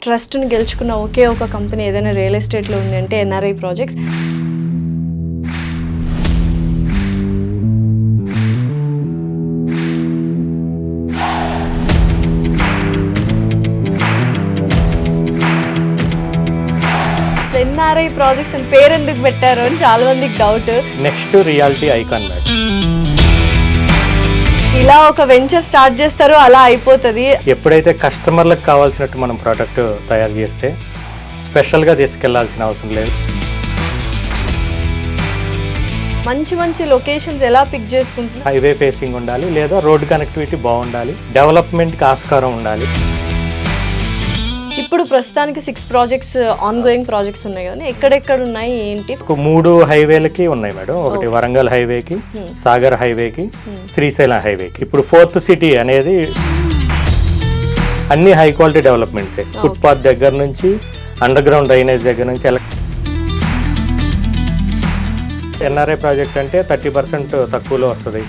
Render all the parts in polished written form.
ట్రస్ట్ని గెలుచుకున్న ఒకే ఒక కంపెనీ ఏదైనా రియల్ ఎస్టేట్లో ఉంది అంటే ఎన్ఆర్ఐ ప్రాజెక్ట్స్. ఎన్ఆర్ఐ ప్రాజెక్ట్స్ అని పేరు ఎందుకు పెట్టారు అని చాలా మందికి doubt. Next reality icon madam. ఇలా ఒక వెంచర్ స్టార్ట్ చేస్తారో అలా అయిపోతుంది. ఎప్పుడైతే కస్టమర్లకు కావాల్సినట్టు మనం ప్రోడక్ట్ తయారు చేస్తే స్పెషల్గా తీసుకెళ్లాల్సిన అవసరం లేదు. మంచి మంచి లొకేషన్స్ ఎలా పిక్ చేసుకుంటున్నారు? హైవే ఫేసింగ్ ఉండాలి, లేదా రోడ్ కనెక్టివిటీ బాగుండాలి, డెవలప్మెంట్కి ఆస్కారం ఉండాలి. ఇప్పుడు ప్రస్తుతానికి 6 ప్రాజెక్ట్స్ ఆన్ గోయింగ్ ప్రాజెక్ట్స్ ఉన్నాయి కదా, ఎక్కడెక్కడ ఉన్నాయి ఏంటి? 3 హైవేలకి ఉన్నాయి మేడం. ఒకటి వరంగల్ హైవేకి, సాగర్ హైవేకి, శ్రీశైలం హైవేకి. ఇప్పుడు 4th సిటీ అనేది అన్ని హై క్వాలిటీ డెవలప్మెంట్సే. ఫుట్పాత్ దగ్గర నుంచి అండర్ గ్రౌండ్ డ్రైనేజ్ దగ్గర నుంచి ఎన్ఆర్ఐ ప్రాజెక్ట్ అంటే 30% తక్కువలో వస్తుంది.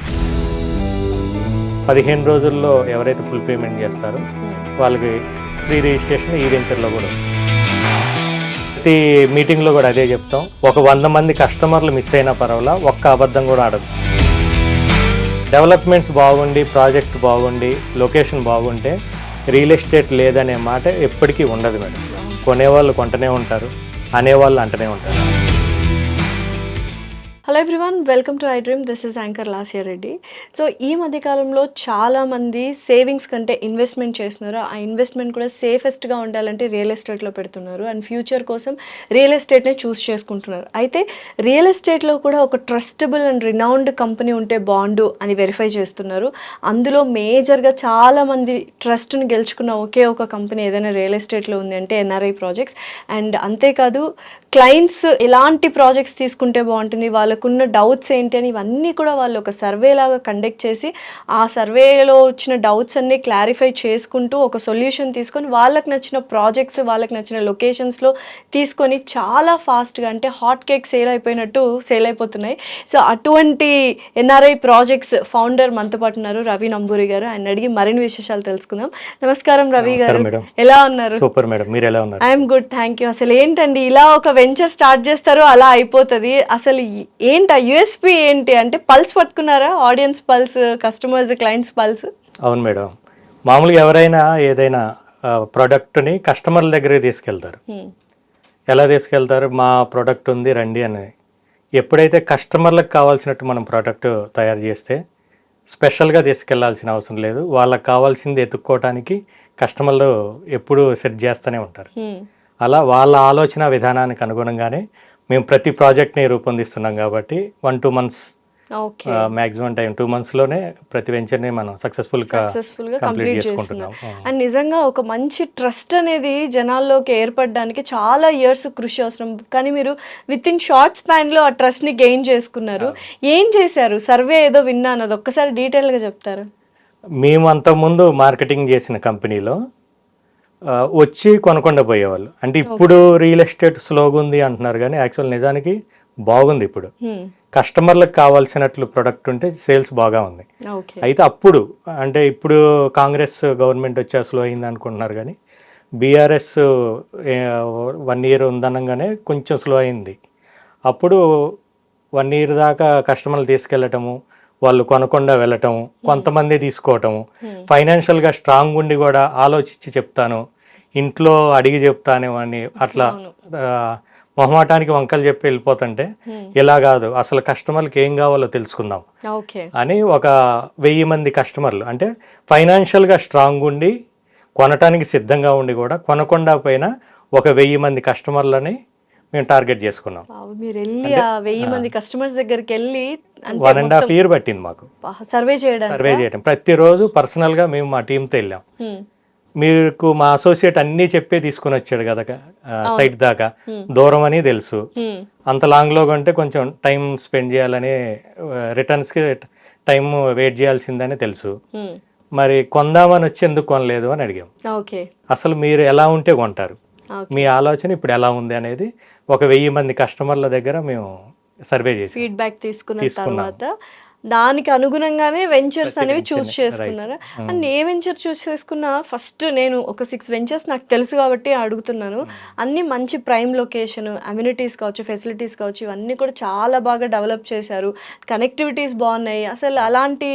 15 రోజుల్లో ఎవరైతే ఫుల్ పేమెంట్ చేస్తారో వాళ్ళకి ఫ్రీ రిజిస్ట్రేషన్ ఈ వెంచర్లో కూడా. ప్రతి మీటింగ్లో కూడా అదే చెప్తాం. ఒక 100 మంది కస్టమర్లు మిస్ అయినా పర్వాలా, ఒక్క అబద్ధం కూడా ఆడదు. డెవలప్మెంట్స్ బాగుండి, ప్రాజెక్ట్ బాగుండి, లొకేషన్ బాగుంటే రియల్ ఎస్టేట్ లేదనే మాట ఎప్పటికీ ఉండదు మేడం. కొనేవాళ్ళు కొంటనే ఉంటారు, అనేవాళ్ళు అంటనే ఉంటారు. Hello everyone, welcome to I dream. This is anchor Lasya Reddy. So ఈ మధ్యకాలంలో చాలామంది సేవింగ్స్ కంటే ఇన్వెస్ట్మెంట్ చేస్తున్నారు. ఆ ఇన్వెస్ట్మెంట్ కూడా సేఫెస్ట్గా ఉండాలంటే రియల్ ఎస్టేట్లో పెడుతున్నారు అండ్ ఫ్యూచర్ కోసం రియల్ ఎస్టేట్నే చూస్ చేసుకుంటున్నారు. అయితే రియల్ ఎస్టేట్లో కూడా ఒక ట్రస్టబుల్ అండ్ రినౌండ్ కంపెనీ ఉంటే బాండు అని వెరిఫై చేస్తున్నారు. అందులో మేజర్గా చాలామంది ట్రస్ట్ని గెలుచుకున్న ఒకే ఒక కంపెనీ ఏదైనా రియల్ ఎస్టేట్లో ఉంది అంటే ఎన్ఆర్ఐ ప్రాజెక్ట్స్. అండ్ అంతేకాదు క్లయింట్స్ ఎలాంటి ప్రాజెక్ట్స్ తీసుకుంటే బాగుంటుంది, వాళ్ళకున్న డౌట్స్ ఏంటి అని ఇవన్నీ కూడా వాళ్ళు ఒక సర్వే లాగా కండక్ట్ చేసి ఆ సర్వేలో వచ్చిన డౌట్స్ అన్నీ క్లారిఫై చేసుకుంటూ ఒక సొల్యూషన్ తీసుకొని వాళ్ళకి నచ్చిన ప్రాజెక్ట్స్, వాళ్ళకి నచ్చిన లొకేషన్స్లో తీసుకొని చాలా ఫాస్ట్గా అంటే హాట్ కేక్ సేల్ అయిపోయినట్టు సేల్ అయిపోతున్నాయి. సో అటువంటి ఎన్ఆర్ఐ ప్రాజెక్ట్స్ ఫౌండర్ మనతో పాటు ఉన్నారు రవి నంబూరి గారు. ఆయన అడిగి మరిన్ని విశేషాలు తెలుసుకుందాం. నమస్కారం రవి గారు, ఎలా ఉన్నారు? సూపర్ మేడం, మీరు ఎలా ఉన్నారు? I'm good, thank you. అసలు ఏంటండి ఇలా ఒక వెంచర్ స్టార్ట్ చేస్తారో అలా అయిపోతుంది. అసలు ఏంటి యూఎస్పీ ఏంటి అంటే పల్స్ పట్టుకున్నారా? Audience pulse, customers, clients pulse. అవును మేడం, మామూలుగా ఎవరైనా ఏదైనా ప్రోడక్ట్ని కస్టమర్ల దగ్గరికి తీసుకెళ్తారు. ఎలా తీసుకెళ్తారు? మా ప్రోడక్ట్ ఉంది రండి అని. ఎప్పుడైతే కస్టమర్లకు కావాల్సినట్టు మనం ప్రోడక్ట్ తయారు చేస్తే స్పెషల్గా తీసుకెళ్లాల్సిన అవసరం లేదు. వాళ్ళకి కావాల్సింది ఎత్తుక్కోవటానికి కస్టమర్లు ఎప్పుడూ సెట్ చేస్తూనే ఉంటారు. అలా వాళ్ళ ఆలోచన విధానానికి అనుగుణంగానే మేము ప్రతి ప్రాజెక్ట్ని రూపొందిస్తున్నాం. కాబట్టి 1-2 months మ్యాక్సిమం టైం 2 monthsలోనే ప్రతి వెంచర్ని మనం సక్సెస్ఫుల్గా కంప్లీట్ చేసుకుంటున్నాం. అండ్ నిజంగా ఒక మంచి ట్రస్ట్ అనేది జనాల్లోకి ఏర్పడడానికి చాలా ఇయర్స్ కృషి అవసరం. కానీ మీరు విత్ ఇన్ షార్ట్ స్పాన్లో ఆ ట్రస్ట్ని గెయిన్ చేసుకున్నారు. ఏం చేశారు? సర్వే ఏదో విన్నాను, అది ఒక్కసారి డీటెయిల్గా చెప్తారు. మేము అంతకుముందు మార్కెటింగ్ చేసిన కంపెనీలో వచ్చి కొనకుండా పోయేవాళ్ళు. అంటే ఇప్పుడు రియల్ ఎస్టేట్ స్లోగా ఉంది అంటున్నారు, కానీ యాక్చువల్ నిజానికి బాగుంది. ఇప్పుడు కస్టమర్లకు కావాల్సినట్లు ప్రొడక్ట్ ఉంటే సేల్స్ బాగా ఉంది. అయితే అప్పుడు అంటే ఇప్పుడు కాంగ్రెస్ గవర్నమెంట్ వచ్చి స్లో అయింది అనుకుంటున్నారు, కానీ బీఆర్ఎస్ 1 year ఉందనగానే కొంచెం స్లో అయింది. అప్పుడు 1 year దాకా కస్టమర్లు తీసుకెళ్ళటము, వాళ్ళు కొనకుండా వెళ్ళటము, కొంతమంది తీసుకోవటము, ఫైనాన్షియల్గా స్ట్రాంగ్ ఉండి కూడా ఆలోచించి చెప్తాను, ఇంట్లో అడిగి చెప్తాను అని అట్లా మొహమాటానికి వంకలు చెప్పి వెళ్ళిపోతుంటే ఇలా కాదు, అసలు కస్టమర్కి ఏం కావాలో తెలుసుకుందాం అని ఒక 1000 మంది కస్టమర్లు అంటే ఫైనాన్షియల్గా స్ట్రాంగ్ ఉండి కొనటానికి సిద్ధంగా ఉండి కూడా కొనకుండా పోయినా ఒక 1000 మంది కస్టమర్లని మేము టార్గెట్ చేసుకున్నాం. మీరు వెళ్ళి 1000 మంది కస్టమర్స్ దగ్గరికి వెళ్ళి 1.5 year పట్టింది మాకు సర్వే చేయడం. ప్రతిరోజు పర్సనల్గా మేము మా టీంతో వెళ్ళాం. మీకు మా అసోసియేట్ అన్నీ చెప్పే తీసుకుని వచ్చాడు కదా సైట్ దాకా. దూరం అని తెలుసు, అంత లాంగ్లో కంటే కొంచెం టైం స్పెండ్ చేయాలని, రిటర్న్స్కి టైం వెయిట్ చేయాల్సిందని తెలుసు. మరి కొందామని వచ్చి ఎందుకు కొనలేదు అని అడిగాం. అసలు మీరు ఎలా ఉంటే కొంటారు, మీ ఆలోచన ఇప్పుడు ఎలా ఉంది అనేది ఒక 1000 మంది కస్టమర్ల దగ్గర మేము సర్వే చేసి ఫీడ్బ్యాక్ తీసుకున్న తీసుకున్నాం. తర్వాత దానికి అనుగుణంగానే వెంచర్స్ ప్రతి అనేవి venture చూస్ ని, చేసుకున్నారా? right. అండ్ ఏ వెంచర్ చూస్ చేసుకున్నా ఫస్ట్ నేను ఒక 6 వెంచర్స్ నాకు తెలుసు కాబట్టి అడుగుతున్నాను. అన్నీ మంచి ప్రైమ్ లొకేషన్, అమ్యూనిటీస్ కావచ్చు, ఫెసిలిటీస్ కావచ్చు, ఇవన్నీ కూడా చాలా బాగా డెవలప్ చేశారు. కనెక్టివిటీస్ బాగున్నాయి. అసలు అలాంటి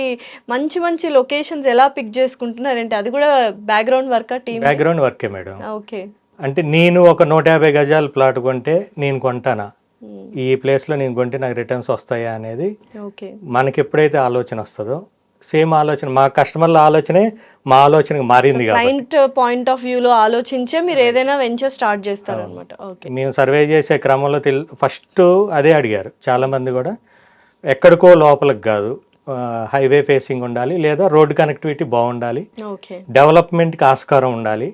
మంచి మంచి లొకేషన్స్ ఎలా పిక్ చేసుకుంటున్నారంటే అది కూడా బ్యాక్గ్రౌండ్ వర్కా టీమ్? బ్యాక్గ్రౌండ్ వర్కే మేడం. ఓకే. అంటే నేను ఒక 150 గజాల ప్లాట్ కొంటే నేను కొంటానా, ఈ ప్లేస్లో నేను కొంటే నాకు రిటర్న్స్ వస్తాయా అనేది ఓకే. మనకి ఎప్పుడైతే ఆలోచన వస్తుందో, సేమ్ ఆలోచన మా కస్టమర్ల ఆలోచనే మా ఆలోచనకు మారింది కాబట్టి క్లయింట్ పాయింట్ ఆఫ్ వ్యూలో ఆలోచించే మీరు ఏదైనా వెంచర్ స్టార్ట్ చేస్తారనమాట. ఓకే. మేము సర్వే చేసే క్రమంలో ఫస్ట్ అదే అడిగారు చాలామంది కూడా. ఎక్కడికో లోపలికి కాదు, హైవే ఫేసింగ్ ఉండాలి లేదా రోడ్ కనెక్టివిటీ బాగుండాలి, ఓకే. డెవలప్మెంట్కి ఆస్కారం ఉండాలి,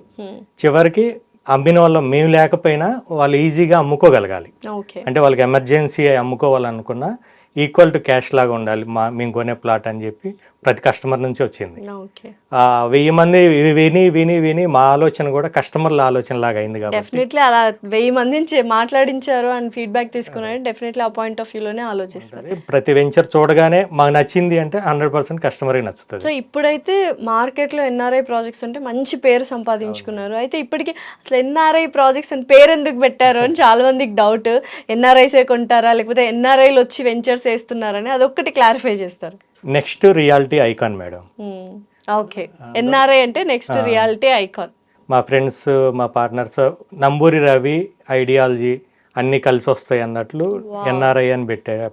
చివరికి అమ్మిన వాళ్ళు మేము లేకపోయినా వాళ్ళు ఈజీగా అమ్ముకోగలగాలి. ఓకే. అంటే వాళ్ళకి ఎమర్జెన్సీ అమ్ముకోవాలనుకున్నా ఈక్వల్ టు క్యాష్ లాగా ఉండాలి మేము కొనే ప్లాట్ అని చెప్పి ప్రతి కస్టమర్ నుంచి వచ్చింది. ఓకే. 1000 మంది విని విని విని మా ఆలోచన కూడా కస్టమర్ల ఆలోచన లాగా అయింది కాబట్టి డెఫినెట్లీ అలా 1000 మందిని మాట్లాడించారు అని ఫీడ్బ్యాక్ తీసుకున్నారు. డెఫినెట్లీ ఆ పాయింట్ ఆఫ్ వ్యూలోనే ఆలోచిస్తారు. ప్రతి వెంచర్ చూడగానే మాకు నచ్చింది అంటే 100% కస్టమర్కి నచ్చుతుంది. సో ఇప్పుడైతే మార్కెట్లో ఎన్ఆర్ఐ ప్రాజెక్ట్స్ అంటే మంచి పేరు సంపాదించుకున్నారు. అయితే ఇప్పటికి అసలు ఎన్ఆర్ఐ ప్రాజెక్ట్స్ అని పేరు ఎందుకు పెట్టారు అని చాలా మందికి డౌట్. ఎన్ఆర్ఐసే కొంటారా లేకపోతే ఎన్ఆర్ఐలు వచ్చి వెంచర్స్ వేస్తున్నారని అదొక్కటి క్లారిఫై చేస్తారు. Next reality icon madam. Okay. NRI అంటే నెక్స్ట్ రియాలిటీ ఐకాన్. మా ఫ్రెండ్స్ మా పార్ట్నర్స్ నంబూరి రవి ఐడియాలజీ అన్ని కలిసి వస్తాయి అన్నట్లు ఎన్ఆర్ఐ అని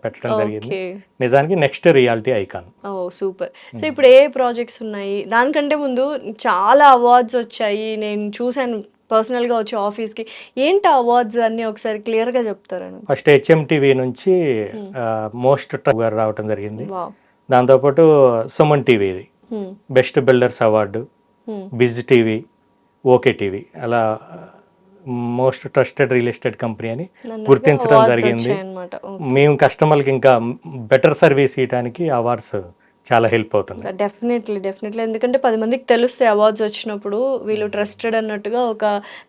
పెట్టడం జరిగింది. నిజానికి నెక్స్ట్ రియాలిటీ ఐకాన్. ఓ సూపర్. సో ఇప్పుడు ఏ ప్రాజెక్ట్స్ ఉన్నాయి? దానికంటే ముందు చాలా అవార్డ్స్ వచ్చాయి, నేను చూశాను పర్సనల్గా వచ్చి ఆఫీస్కి. ఏంటి అవార్డ్స్ అన్నీ ఒకసారి క్లియర్గా చెప్తారని? ఫస్ట్ హెచ్ఎంటీవీ నుంచి మోస్ట్ గారు రావటం జరిగింది. వావ్. దాంతోపాటు సుమన్ టీవీది best builders award, biz TV, okay TV, అలా most trusted real estate company అని గుర్తించడం జరిగింది. మేము కస్టమర్కి ఇంకా బెటర్ సర్వీస్ ఇవ్వడానికి అవార్డ్స్ చాలా హెల్ప్ అవుతుంది. డెఫినెట్లీ ఎందుకంటే 10 మందికి తెలుస్తాయి అవార్డ్స్ వచ్చినప్పుడు వీళ్ళు ట్రస్టెడ్ అన్నట్టుగా ఒక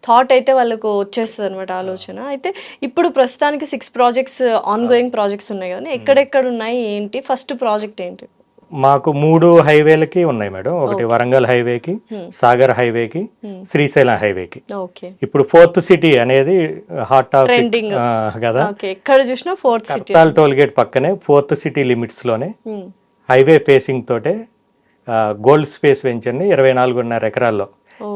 థాట్ అయితే వాళ్ళకు వచ్చేస్తుంది అనమాట, ఆలోచన. అయితే ఇప్పుడు ప్రస్తుతానికి 6 ప్రాజెక్ట్స్ ఆన్ గోయింగ్ ప్రాజెక్ట్స్ ఉన్నాయి కదా, ఎక్కడెక్కడ ఉన్నాయి ఏంటి? ఫస్ట్ ప్రాజెక్ట్ ఏంటి? మాకు 3 హైవేలకి ఉన్నాయి మేడం. ఒకటి వరంగల్ హైవేకి, సాగర్ హైవేకి, శ్రీశైలం హైవేకి. ఇప్పుడు 4th సిటీ అనేది హాట్ టాపిక్ కదా. ఎక్కడ చూసినా 4th city. Kadthal toll gate పక్కనే 4th సిటీ లిమిట్స్ లోనే హైవే ఫేసింగ్ తోటే గోల్డ్ స్పేస్ వెంచర్ని 24.5 ఎకరాల్లో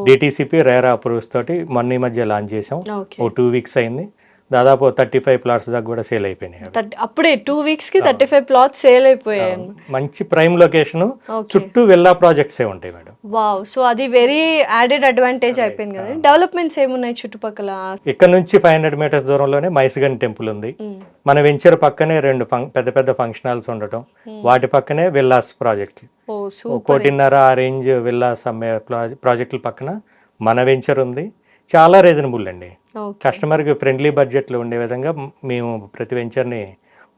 డిటిసిపి రేరా అప్రూవ్స్ తోటి మొన్న ఈ మధ్య లాంచ్ చేసాం. ఓ 2 వీక్స్ అయింది. దాదాపు 35 ప్లాట్స్ దాకా కూడా సేల్ అయిపోయినాయి. అప్పుడే 2 వీక్స్ కి 35 ప్లాట్స్ సేల్ అయిపోయాయి. మంచి ప్రైమ్ లొకేషన్, చుట్టూ విల్లా ప్రాజెక్ట్స్ ఏ ఉంటాయి మేడం. వావ్. సో అది వెరీ యాడెడ్ అడ్వాంటేజ్ అయిపోయింది కదా. డెవలప్మెంట్స్ ఏమున్నాయి చుట్టుపక్కల? ఇక్కడ నుంచి 500 మీటర్స్ దూరంలోనే మైసగన్ టెంపుల్ ఉంది. మన వెంచర్ పక్కనే 2 పెద్ద పెద్ద ఫంక్షన్ హాల్స్ ఉండటం, వాటి పక్కనే విల్లాస్ ప్రాజెక్ట్ 1.5 ఆ రేంజ్ విల్లాస్ అమ్మే ప్రాజెక్టుల పక్కన మన వెంచర్ ఉంది. చాలా రీజనబుల్ అండి, కస్టమర్కి ఫ్రెండ్లీ బడ్జెట్లో ఉండే విధంగా మేము ప్రతి వెంచర్ని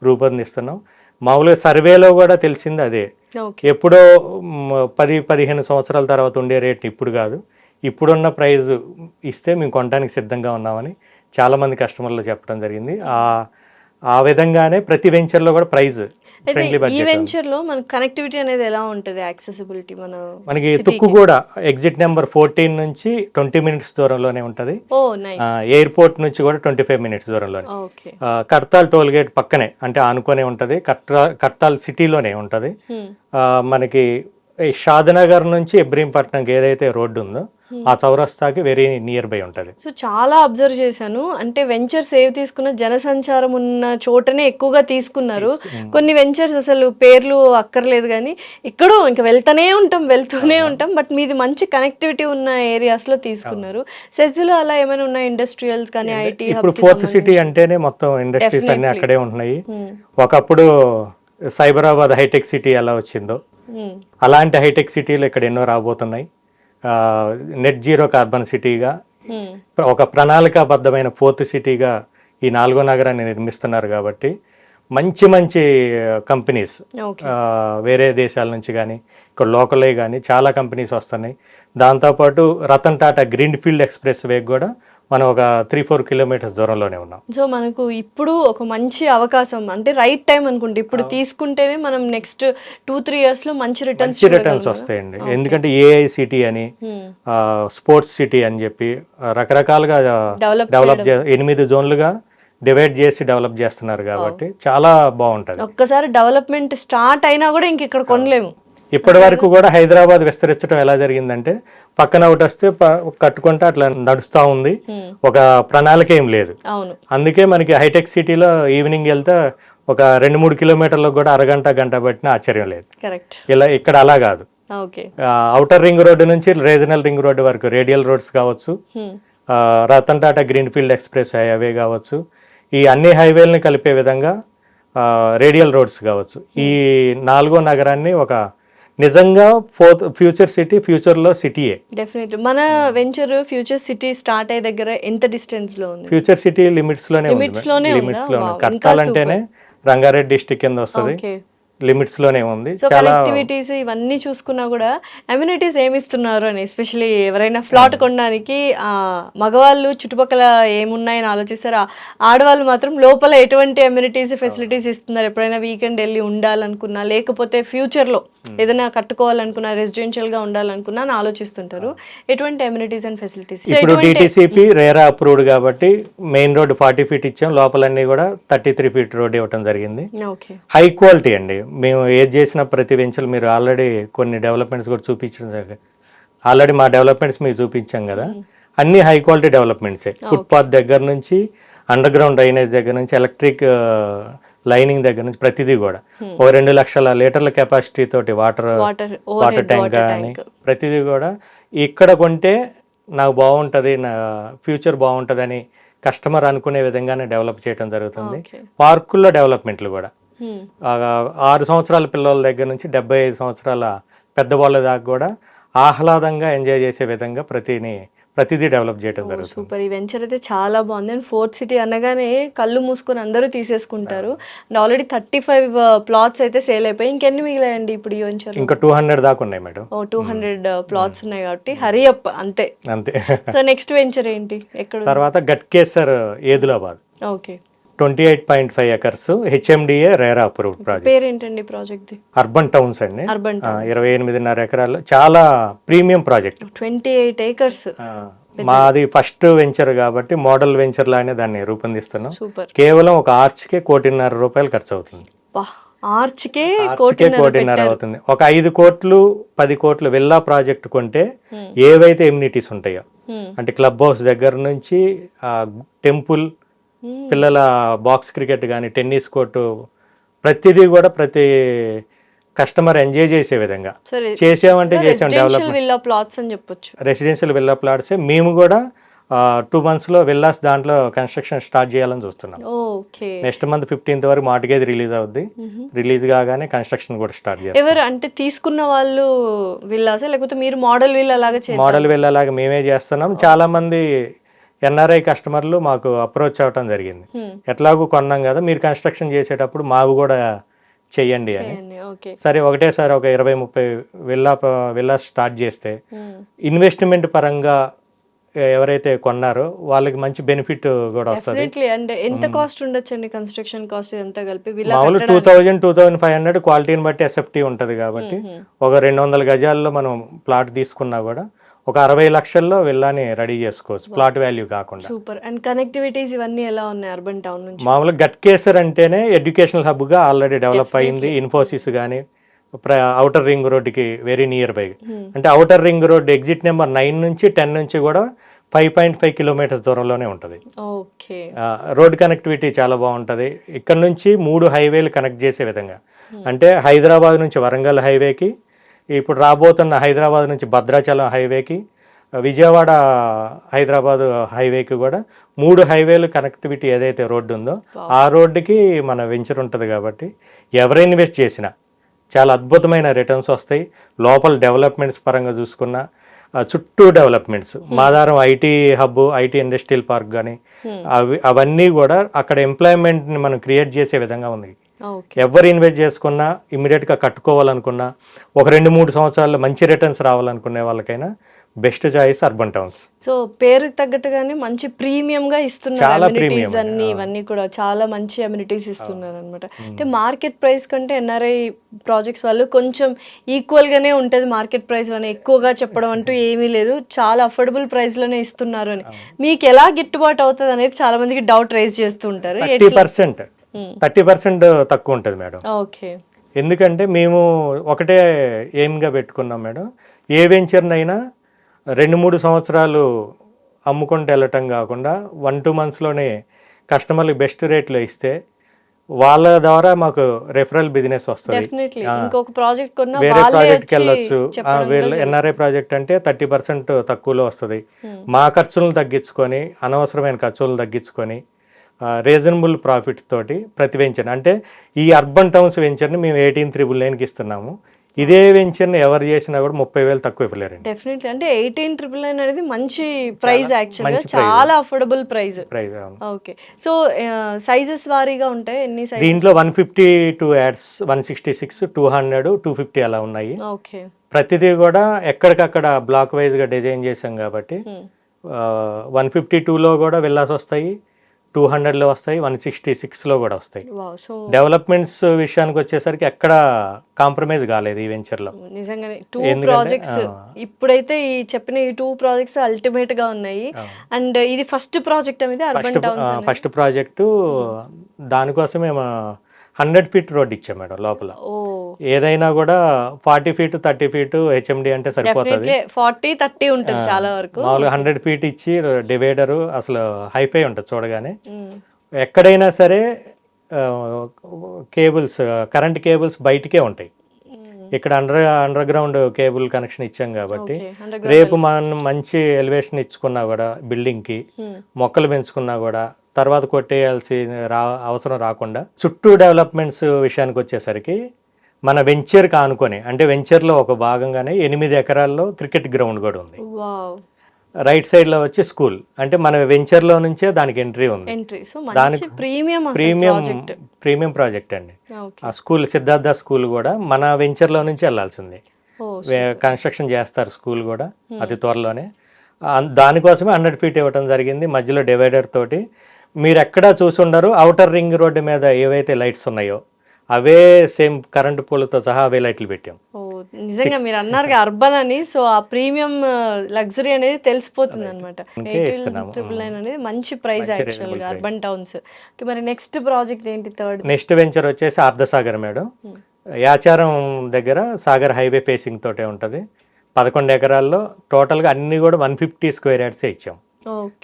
రూపొందిస్తున్నాం. మామూలుగా సర్వేలో కూడా తెలిసింది అదే. ఎప్పుడో 10-15 సంవత్సరాల తర్వాత ఉండే రేట్ ఇప్పుడు కాదు, ఇప్పుడున్న ప్రైస్ ఇస్తే మేము కొనడానికి సిద్ధంగా ఉన్నామని చాలామంది కస్టమర్లు చెప్పడం జరిగింది. ఆ విధంగానే ప్రతి వెంచర్లో కూడా ప్రైస్ ఫ్రెండ్లీ బడ్జెట్. ఈ వెంచర్లో మన కనెక్టివిటీ అనేది ఎలా ఉంటుంది? యాక్సెసిబిలిటీ మనకి తుక్కు కూడా ఎగ్జిట్ నెంబర్ 14 నుంచి 20 మినిట్స్ దూరంలోనే ఉంటుంది. ఎయిర్పోర్ట్ నుంచి కూడా 25 మినిట్స్ దూరంలోనే. కర్తాల్ టోల్ గేట్ పక్కనే, అంటే ఆనుకొనే ఉంటుంది. కర్తాల్ సిటీలోనే ఉంటుంది. మనకి షాద్నగర్ నుంచి ఇబ్రహీంపట్నంకి ఏదైతే రోడ్డు ఉందో ఆ చౌరస్తాకి వెరీ నియర్ బై ఉంటుంది. సో చాలా అబ్జర్వ్ చేశాను, అంటే వెంచర్స్ ఏవి తీసుకున్న జనసంచారం ఉన్న చోటనే ఎక్కువగా తీసుకున్నారు. కొన్ని వెంచర్స్ అసలు పేర్లు అక్కర్లేదు కానీ ఎక్కడో ఇంకా వెళ్తూనే ఉంటాం. బట్ మీది మంచి కనెక్టివిటీ ఉన్న ఏరియాస్ లో తీసుకున్నారు. సెజ్లో అలా ఏమైనా ఉన్నాయి? ఇండస్ట్రియల్స్ కానీ ఐటీ? ఇప్పుడు 4th సిటీ అంటేనే మొత్తం ఇండస్ట్రీస్ అన్ని అక్కడే ఉంటున్నాయి. ఒకప్పుడు సైబరాబాద్ హైటెక్ సిటీ ఎలా వచ్చిందో అలాంటి హైటెక్ సిటీలు ఇక్కడ ఎన్నో రాబోతున్నాయి. నెట్ జీరో కార్బన్ సిటీగా, ఒక ప్రణాళికాబద్ధమైన 4th సిటీగా ఈ 4వ నగరాన్ని నిర్మిస్తున్నారు. కాబట్టి మంచి కంపెనీస్ వేరే దేశాల నుంచి కానీ ఇక్కడ లోకలే కానీ చాలా కంపెనీస్ వస్తున్నాయి. దాంతోపాటు Ratan Tata greenfield expressway కూడా మనం ఒక 3-4 కిలోమీటర్స్ దూరంలోనే ఉన్నాం. సో మనకు ఇప్పుడు ఒక మంచి అవకాశం అంటే రైట్ టైం అనుకుంటే ఇప్పుడు తీసుకుంటేనే మనం నెక్స్ట్ 2-3 ఇయర్స్ లో మంచి రిటర్న్స్ వస్తాయండి. ఎందుకంటే ఏఐ సిటీ అని, స్పోర్ట్స్ సిటీ అని చెప్పి రకరకాలుగా డెవలప్ 8 జోన్లుగా డివైడ్ చేసి డెవలప్ చేస్తున్నారు కాబట్టి చాలా బాగుంటది. ఒక్కసారి డెవలప్మెంట్ స్టార్ట్ అయినా కూడా ఇంక ఇక్కడ కొనలేము. ఇప్పటి వరకు కూడా హైదరాబాద్ విస్తరించడం ఎలా జరిగిందంటే పక్కన ఒకటి వస్తే కట్టుకుంటే అట్లా నడుస్తూ ఉంది, ఒక ప్రణాళిక ఏం లేదు. అందుకే మనకి హైటెక్ సిటీలో ఈవినింగ్ వెళ్తే ఒక 2-3 కిలోమీటర్లకు కూడా అరగంట గంట పట్టిన ఆశ్చర్యం లేదు. ఇలా ఇక్కడ అలా కాదు. ఔటర్ రింగ్ రోడ్డు నుంచి రీజనల్ రింగ్ రోడ్డు వరకు రేడియల్ రోడ్స్ కావచ్చు, Ratan Tata greenfield express highway కావచ్చు, ఈ అన్ని హైవేలను కలిపే విధంగా రేడియల్ రోడ్స్ కావచ్చు, ఈ 4వ నగరాన్ని ఒక నిజంగా ఫ్యూచర్ సిటీ, ఫ్యూచర్ లో సిటీయే. డెఫినెట్లీ మన వెంచర్ ఫ్యూచర్ సిటీ స్టార్ట్ అయ్యే దగ్గర ఎంత డిస్టెన్స్ లో ఉంది? ఫ్యూచర్ సిటీ లిమిట్స్ లోనే కట్టాలంటేనే రంగారెడ్డి డిస్ట్రిక్ట్ కింద వస్తుంది, లిమిట్స్ లోనే ఉంది. చాలా యాక్టివిటీస్ ఇవన్నీ చూసుకున్నా కూడా అమ్యూనిటీస్ ఏమి ఇస్తున్నారు అని, ఎస్పెషల్లీ ఎవరైనా ఫ్లాట్ కొనడానికి మగవాళ్ళు చుట్టుపక్కల ఏమున్నాయని ఆలోచిస్తారు, ఆడవాళ్ళు మాత్రం లోపల ఎటువంటి అమ్యూనిటీస్ ఫెసిలిటీస్ ఇస్తున్నారు, ఎప్పుడైనా వీకెండ్ వెళ్ళి ఉండాలనుకున్నా లేకపోతే ఫ్యూచర్ లో ఏదైనా కట్టుకోవాలనుకున్నా రెసిడెన్షియల్ గా ఉండాలనుకున్నా అని ఆలోచిస్తుంటారు. ఎటువంటి అమ్యూనిటీస్ అండ్ ఫెసిలిటీస్? ఇప్పుడు డిటిసిపి రేరా అప్రూవ్డ్ కాబట్టి మెయిన్ రోడ్ 40 ఫీట్ ఇచ్చాం, లోపలన్నీ కూడా 33 ఫీట్ రోడ్ ఇవ్వడం జరిగింది. హై క్వాలిటీ అండి. మేము ఏది చేసిన ప్రతి వెంచర్ మీరు ఆల్రెడీ కొన్ని డెవలప్మెంట్స్ కూడా చూపించారు, ఆల్రెడీ మా డెవలప్మెంట్స్ మీకు చూపించాం కదా, అన్ని హై క్వాలిటీ డెవలప్మెంట్సే. ఫుట్పాత్ దగ్గర నుంచి అండర్ గ్రౌండ్ డ్రైనేజ్ దగ్గర నుంచి ఎలక్ట్రిక్ లైనింగ్ దగ్గర నుంచి ప్రతిదీ కూడా ఓ 2 లక్షల లీటర్ల కెపాసిటీ తోటి వాటర్ ట్యాంక్ కానీ ప్రతిదీ కూడా ఇక్కడ కొంటే నాకు బాగుంటుంది, నా ఫ్యూచర్ బాగుంటుందని కస్టమర్ అనుకునే విధంగానే డెవలప్ చేయడం జరుగుతుంది. పార్కుల్లో డెవలప్మెంట్లు కూడా 6 సంవత్సరాల పిల్లల దగ్గర నుంచి 75 సంవత్సరాల పెద్దవాళ్ళ దాకా కూడా ఆహ్లాదంగా ఎంజాయ్ చేసే విధంగా ప్రతిదీ డెవలప్ చేయడం జరుగుతుంది. సూపర్. ఈ వెంచర్ అయితే చాలా బాగుంది. అండ్ ఫోర్త్ సిటీ అనగానే కళ్ళు మూసుకొని అందరూ తీసేసుకుంటారు. అండ్ ఆల్రెడీ 35 ప్లాట్స్ అయితే సేల్ అయిపోయి, ఇంకెన్ని మిగిలాయండి ఇప్పుడు ఈ వెంచర్? ఇంకా 200 దాకా ఉన్నాయి మేడం. 200 ప్లాట్స్ ఉన్నాయి కాబట్టి హరీ అప్ అంతే. సో నెక్స్ట్ వెంచర్ ఏంటి? ఎక్కడ? తర్వాత Ghatkesar Edulabad. Okay. 28.5 acres HMDA RERA approved project. పేరు ఏంటండి ప్రాజెక్ట్? అర్బన్ టౌన్స్ అండి. 28.5 ఎకరాలు, చాలా ప్రీమియం ప్రాజెక్ట్. 28 ఏకర్స్. మాది ఫస్ట్ వెంచర్ కాబట్టి మోడల్ వెంచర్ లానే దాన్ని రూపొందిస్తున్నాం. కేవలం ఒక ఆర్చ్ కే ₹1.5 ఖర్చు అవుతుంది. ఆర్చ్కే ₹1.5 అవుతుంది. ఒక 5 కోట్లు 10 కోట్లు విల్లా ప్రాజెక్ట్ కొంటే ఏవైతే ఎమ్యూనిటీస్ ఉంటాయో, అంటే క్లబ్ హౌస్ దగ్గర నుంచి టెంపుల్, పిల్లల బాక్స్ క్రికెట్ కానీ, టెన్నిస్ కోర్టు, ప్రతిదీ కూడా ప్రతి కస్టమర్ ఎంజాయ్ చేసే విధంగా చేసామంటే చేసాం. రెసిడెన్షియల్ విల్లా ప్లాట్స్ మేము కూడా 2 months లో విల్లాస్ దాంట్లో కన్స్ట్రక్షన్ స్టార్ట్ చేయాలని చూస్తున్నాం. నెక్స్ట్ మంత్ 15th వరకు మార్టిగేజ్ రిలీజ్ అవుద్ది. రిలీజ్ కాగానే కన్స్ట్రక్షన్ కూడా స్టార్ట్ చేయాలి. ఎవరు అంటే తీసుకున్న వాళ్ళు విల్లాస్ లేకపోతే మీరు మోడల్ విల్లా లాగా? మోడల్ విల్లా లాగా మేమే చేస్తున్నాం. చాలా మంది ఎన్ఆర్ఐ కస్టమర్లు మాకు అప్రోచ్ అవ్వటం జరిగింది, ఎట్లాగూ కొన్నాం కదా మీరు కన్స్ట్రక్షన్ చేసేటప్పుడు మాకు కూడా చెయ్యండి అని. సరే ఒకటేసారి ఒక 20-30 విల్లాస్ స్టార్ట్ చేస్తే ఇన్వెస్ట్మెంట్ పరంగా ఎవరైతే కొన్నారో వాళ్ళకి మంచి బెనిఫిట్ కూడా వస్తుంది. ఎంత కాస్ట్ ఉండొచ్చండి కన్స్ట్రక్షన్ కాస్ట్ ఎంత కలిపి? మామూలు 2000-2500 క్వాలిటీని బట్టి ఎస్ఎఫ్టీ ఉంటుంది కాబట్టి ఒక 200 గజాల్లో మనం ప్లాట్ తీసుకున్నా కూడా ఒక 60 లక్షల్లో విల్లాని రెడీ చేసుకోవచ్చు, ప్లాట్ వాల్యూ కాకుండా. సూపర్. అండ్ కనెక్టివిటీస్ ఇవన్నీ ఎలా ఉన్నాయి అర్బన్ టౌన్ నుంచి? మామూలుగా గట్కేసర్ అంటేనే ఎడ్యుకేషనల్ హబ్ గా ఆల్రెడీ డెవలప్ అయింది. ఇన్ఫోసిస్ కానీ ఔటర్ రింగ్ రోడ్డుకి వెరీ నియర్ బై, అంటే outer ring road exit number 9 నుంచి 10 నుంచి కూడా 5.5 కిలోమీటర్స్ దూరంలోనే ఉంటుంది. రోడ్ కనెక్టివిటీ చాలా బాగుంటుంది. ఇక్కడ నుంచి 3 హైవేలు కనెక్ట్ చేసే విధంగా, అంటే హైదరాబాద్ నుంచి వరంగల్ హైవేకి, ఇప్పుడు రాబోతున్న హైదరాబాద్ నుంచి భద్రాచలం హైవేకి, విజయవాడ హైదరాబాద్ హైవేకి కూడా 3 హైవేలు కనెక్టివిటీ ఏదైతే రోడ్డు ఉందో ఆ రోడ్డుకి మన వెంచర్ ఉంటుంది కాబట్టి ఎవరు ఇన్వెస్ట్ చేసినా చాలా అద్భుతమైన రిటర్న్స్ వస్తాయి. లోపల డెవలప్మెంట్స్ పరంగా చూసుకున్న చుట్టూ developments, Madaram IT hub, IT industrial park కానీ అవన్నీ కూడా అక్కడ ఎంప్లాయ్మెంట్ని మనం క్రియేట్ చేసే విధంగా ఉంది. ఎవరు ఇన్వెస్ట్ చేసుకున్నా, ఇమ్మీడియట్గా కట్టుకోవాలనుకున్నా, ఒక 2-3 సంవత్సరాల్లో మంచి రిటర్న్స్ రావాలనుకునే వాళ్ళకైనా best choice urban towns. So పేరుకి తగ్గట్టుగానే మంచి ప్రీమియంగా ఇస్తున్నారు చాలా అమ్యూనిటీస్ ప్రీమియం అన్ని అండి. ఇవన్నీ కూడా చాలా మంచి అమ్యూనిటీస్ ఇస్తున్నారు అనమాట. అంటే మార్కెట్ ప్రైస్ కంటే ఎన్ఆర్ఐ ప్రాజెక్ట్స్ వాళ్ళు కొంచెం ఈక్వల్ గానే ఉంటది మార్కెట్ ప్రైస్ లోనే, ఎక్కువగా చెప్పడం అంటూ ఏమీ లేదు, చాలా అఫోర్డబుల్ ప్రైస్ లోనే ఇస్తున్నారు అని. మీకు ఎలా గిట్టుబాటు అవుతుంది అనేది చాలా మందికి డౌట్ రైజ్ చేస్తూ ఉంటారు. 30% తక్కువ ఉంటుంది మేడం. ఓకే. ఎందుకంటే మేము ఒకటే ఎయిమ్గా పెట్టుకున్నాం మేడం, ఏ వెంచర్నైనా 2-3 సంవత్సరాలు అమ్ముకుంటూ వెళ్ళటం కాకుండా 1-2 మంత్స్లోనే కస్టమర్లకు బెస్ట్ రేట్లో ఇస్తే వాళ్ళ ద్వారా మాకు రెఫరల్ బిజినెస్ వస్తుంది. డెఫినెట్లీ ఇంకొక ప్రాజెక్ట్ కొన్నా వేరే వాళ్ళే ప్రాజెక్ట్కి వచ్చి వెళ్ళొచ్చు. చెప్పడం కూడా వీళ్ళు జరుగుతుంది. ఎన్ఆర్ఐ ప్రాజెక్ట్ అంటే 30% తక్కువలో వస్తుంది. మా ఖర్చులను తగ్గించుకొని, అనవసరమైన ఖర్చులను తగ్గించుకొని, రీజనబుల్ ప్రాఫిట్ తోటి ప్రతి వెంచర్, అంటే ఈ అర్బన్ టౌన్స్ వెంచర్ని మేము 18,999కి ఇస్తున్నాము. ఇదే వెంచర్ని ఎవరు చేసినా కూడా 30,000 తక్కువ ఇవ్వలేరండి. డెఫినెట్లీ అంటే 18,999 అనేది మంచి ప్రైస్, యాక్చువల్గా మంచి price. చాలా affordable price. Price okay. So sizes వారీగా ఉంటాయి, ఎన్ని సైజెస్? దీంట్లో 152 యాడ్స్, 166, 200, 250 అలా ఉన్నాయి. ఓకే. ప్రతిదీ కూడా ఎక్కడికక్కడ బ్లాక్ వైజ్గా డిజైన్ చేసాం కాబట్టి 152లో కూడా విల్లాస్ వస్తాయి, 200లో వస్తాయి, 166లో కూడా వస్తాయి. సో డెవలప్మెంట్స్ విషయానికి వచ్చేసరికి ఎక్కడ కాంప్రమైజ్ కాలేదు ఈ వెంచర్లో. నిజంగానే 2 ప్రాజెక్ట్స్ ఇప్పుడైతే ఈ చెప్పిన ఈ 2 ప్రాజెక్ట్స్ అల్టిమేట్ గా ఉన్నాయి. అండ్ ఇది ఫస్ట్ ప్రాజెక్ట్ అనేది అర్బన్ టౌన్స్. ఫస్ట్ ప్రాజెక్టు, దానికోసం మేము 100 feet రోడ్ ఇచ్చాం మేడం లోపల. ఏదైనా కూడా 40 feet 30 feet హెచ్ఎండి అంటే సరిపోతుంది. 40-30 ఉంటుంది చాలా వరకు. మామూలుగా 100 feet ఇచ్చి డివైడరు అసలు హైఫై ఉంటుంది చూడగానే. ఎక్కడైనా సరే కేబుల్స్, కరెంట్ కేబుల్స్ బయటికే ఉంటాయి. ఇక్కడ అండర్ గ్రౌండ్ కేబుల్ కనెక్షన్ ఇచ్చాం కాబట్టి రేపు మనం మంచి ఎలివేషన్ ఇచ్చుకున్నా కూడా బిల్డింగ్కి, మొక్కలు పెంచుకున్నా కూడా తర్వాత కొట్టేయాల్సి అవసరం రాకుండా, చుట్టూ డెవలప్మెంట్స్ విషయానికి వచ్చేసరికి మన వెంచర్కి ఆనుకొని, అంటే వెంచర్లో ఒక భాగంగానే 8 ఎకరాల్లో క్రికెట్ గ్రౌండ్ కూడా ఉంది. రైట్ సైడ్లో వచ్చి స్కూల్, అంటే మన వెంచర్లో నుంచే దానికి ఎంట్రీ ఉంది. దానికి ప్రీమియం ప్రాజెక్ట్ అండి. ఆ స్కూల్ సిద్ధార్థ స్కూల్ కూడా మన వెంచర్లో నుంచి వెళ్ళాల్సింది. కన్స్ట్రక్షన్ చేస్తారు స్కూల్ కూడా అతి త్వరలోనే. దానికోసమే 100 feet ఇవ్వడం జరిగింది, మధ్యలో డివైడర్ తోటి. మీరు ఎక్కడా చూసి ఉండరు, అవుటర్ రింగ్ రోడ్డు మీద ఏవైతే లైట్స్ ఉన్నాయో అవే సేమ్ కరెంటు పోల్తో సహా అవే లైట్లు పెట్టాం. నిజంగా మీరు అన్నారు అర్బన్ అని, సో ఆ ప్రీమియం లగ్జరీ అనేది తెలిసిపోతుంది అనమాట. 18,999 అనేది మంచి ప్రైస్ యాక్చువల్గా అర్బన్ టౌన్స్. మరి నెక్స్ట్ ప్రాజెక్ట్ ఏంటి? నెక్స్ట్ వెంచర్ వచ్చేసి అర్ధసాగర్ మేడం. యాచారం దగ్గర సాగర్ హైవే ఫేసింగ్ తోటే ఉంటుంది. 11 ఎకరాల్లో టోటల్గా అన్ని కూడా 150 square yards ఇచ్చాం.